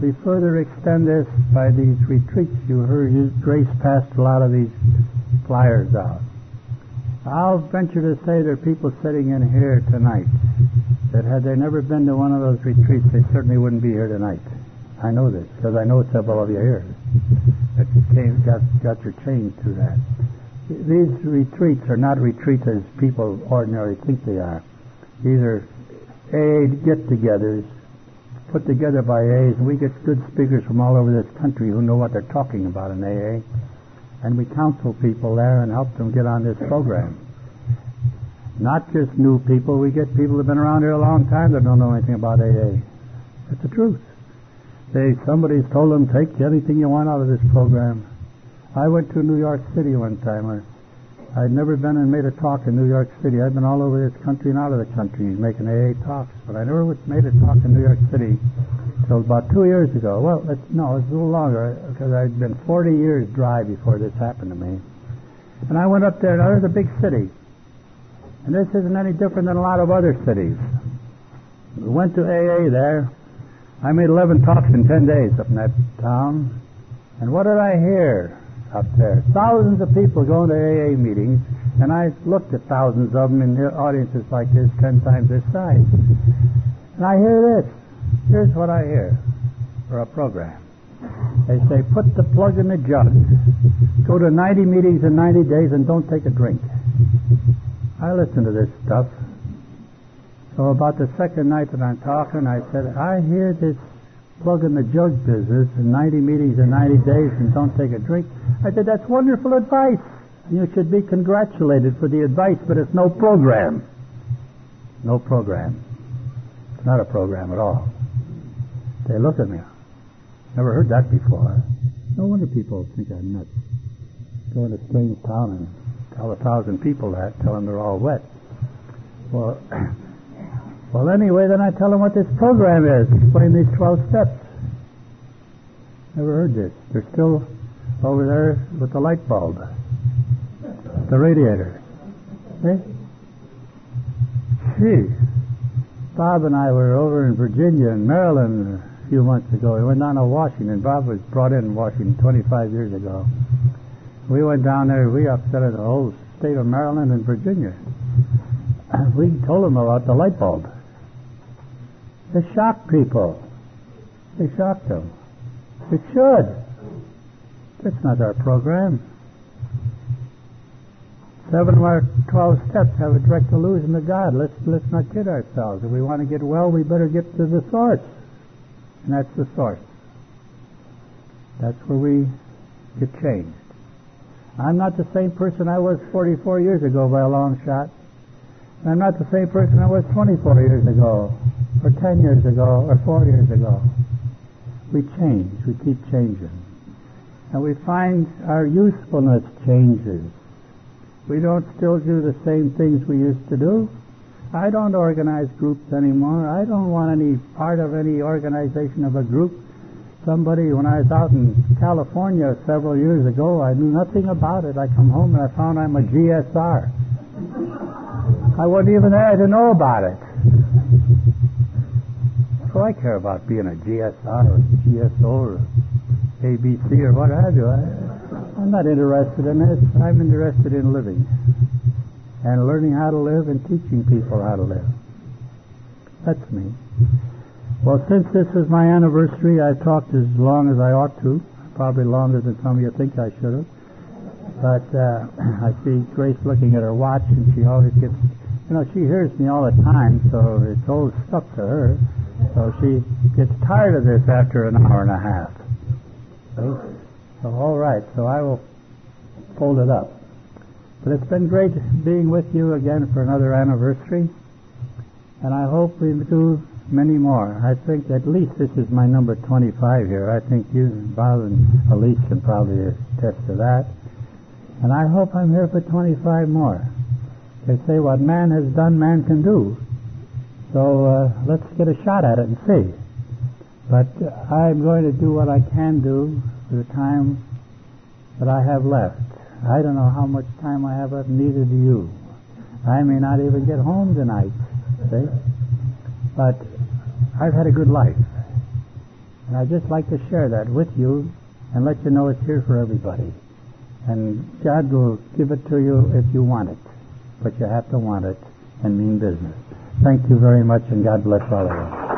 We further extend this by these retreats. You heard Grace passed a lot of these flyers out. I'll venture to say there are people sitting in here tonight that had they never been to one of those retreats, they certainly wouldn't be here tonight. I know this because I know several of you here that got your change through that. These retreats are not retreats as people ordinarily think they are. These are AA get-togethers put together by AAs, and we get good speakers from all over this country who know what they're talking about in AA, and we counsel people there and help them get on this program. Not just new people. We get people who have been around here a long time that don't know anything about AA. That's the truth. Somebody's told them, take anything you want out of this program. I went to New York City one time. I'd never been and made a talk in New York City. I've been all over this country and out of the country making AA talks, but I never made a talk in New York City until about 2 years ago. Well, it's a little longer, because I'd been 40 years dry before this happened to me. And I went up there, and there's a big city. And this isn't any different than a lot of other cities. We went to AA there. I made 11 talks in 10 days up in that town. And what did I hear up there? Thousands of people going to AA meetings, and I looked at thousands of them in audiences like this, 10 times this size. And I hear this. Here's what I hear for a program. They say, put the plug in the jug. Go to 90 meetings in 90 days and don't take a drink. I listen to this stuff. So about the second night that I'm talking, I said, I hear this plug in the jug business in 90 meetings in 90 days and don't take a drink. I said, that's wonderful advice. You should be congratulated for the advice, but it's no program. No program. It's not a program at all. They look at me. Never heard that before. No wonder people think I'm nuts. Go in a strange town and tell 1,000 people that, tell them they're all wet. Well, anyway, then I tell them what this program is. Explain these 12 steps. Never heard this. They're still over there with the light bulb, the radiator. See? Gee. Bob and I were over in Virginia and Maryland a few months ago. We went down to Washington. Bob was brought in Washington 25 years ago. We went down there. We upset the whole state of Maryland and Virginia. We told them about the light bulb. It shocked people. They shocked them. It should. That's not our program. 7 of our 12 steps have a direct allusion to God. Let's not kid ourselves. If we want to get well, we better get to the source. And that's the source. That's where we get changed. I'm not the same person I was 44 years ago by a long shot. I'm not the same person I was 24 years ago, or 10 years ago, or 4 years ago. We change. We keep changing. And we find our usefulness changes. We don't still do the same things we used to do. I don't organize groups anymore. I don't want any part of any organization of a group. Somebody, when I was out in California several years ago, I knew nothing about it. I come home and I found I'm a GSR. I wasn't even there to know about it. What do I care about being a GSR or GSO or ABC or what have you? I'm not interested in this. I'm interested in living and learning how to live and teaching people how to live. That's me. Well, since this is my anniversary, I've talked as long as I ought to, probably longer than some of you think I should have. But I see Grace looking at her watch, and she always gets, she hears me all the time, so it's old stuff to her. So she gets tired of this after an hour and a half. So all right, so I will fold it up. But it's been great being with you again for another anniversary, and I hope we do many more. I think at least this is my number 25 here. I think you, Bob, and Elise can probably attest to that. And I hope I'm here for 25 more. They say what man has done, man can do. So let's get a shot at it and see. But I'm going to do what I can do for the time that I have left. I don't know how much time I have left, neither do you. I may not even get home tonight, see? But I've had a good life. And I'd just like to share that with you and let you know it's here for everybody. And God will give it to you if you want it. But you have to want it and mean business. Thank you very much, and God bless all of you.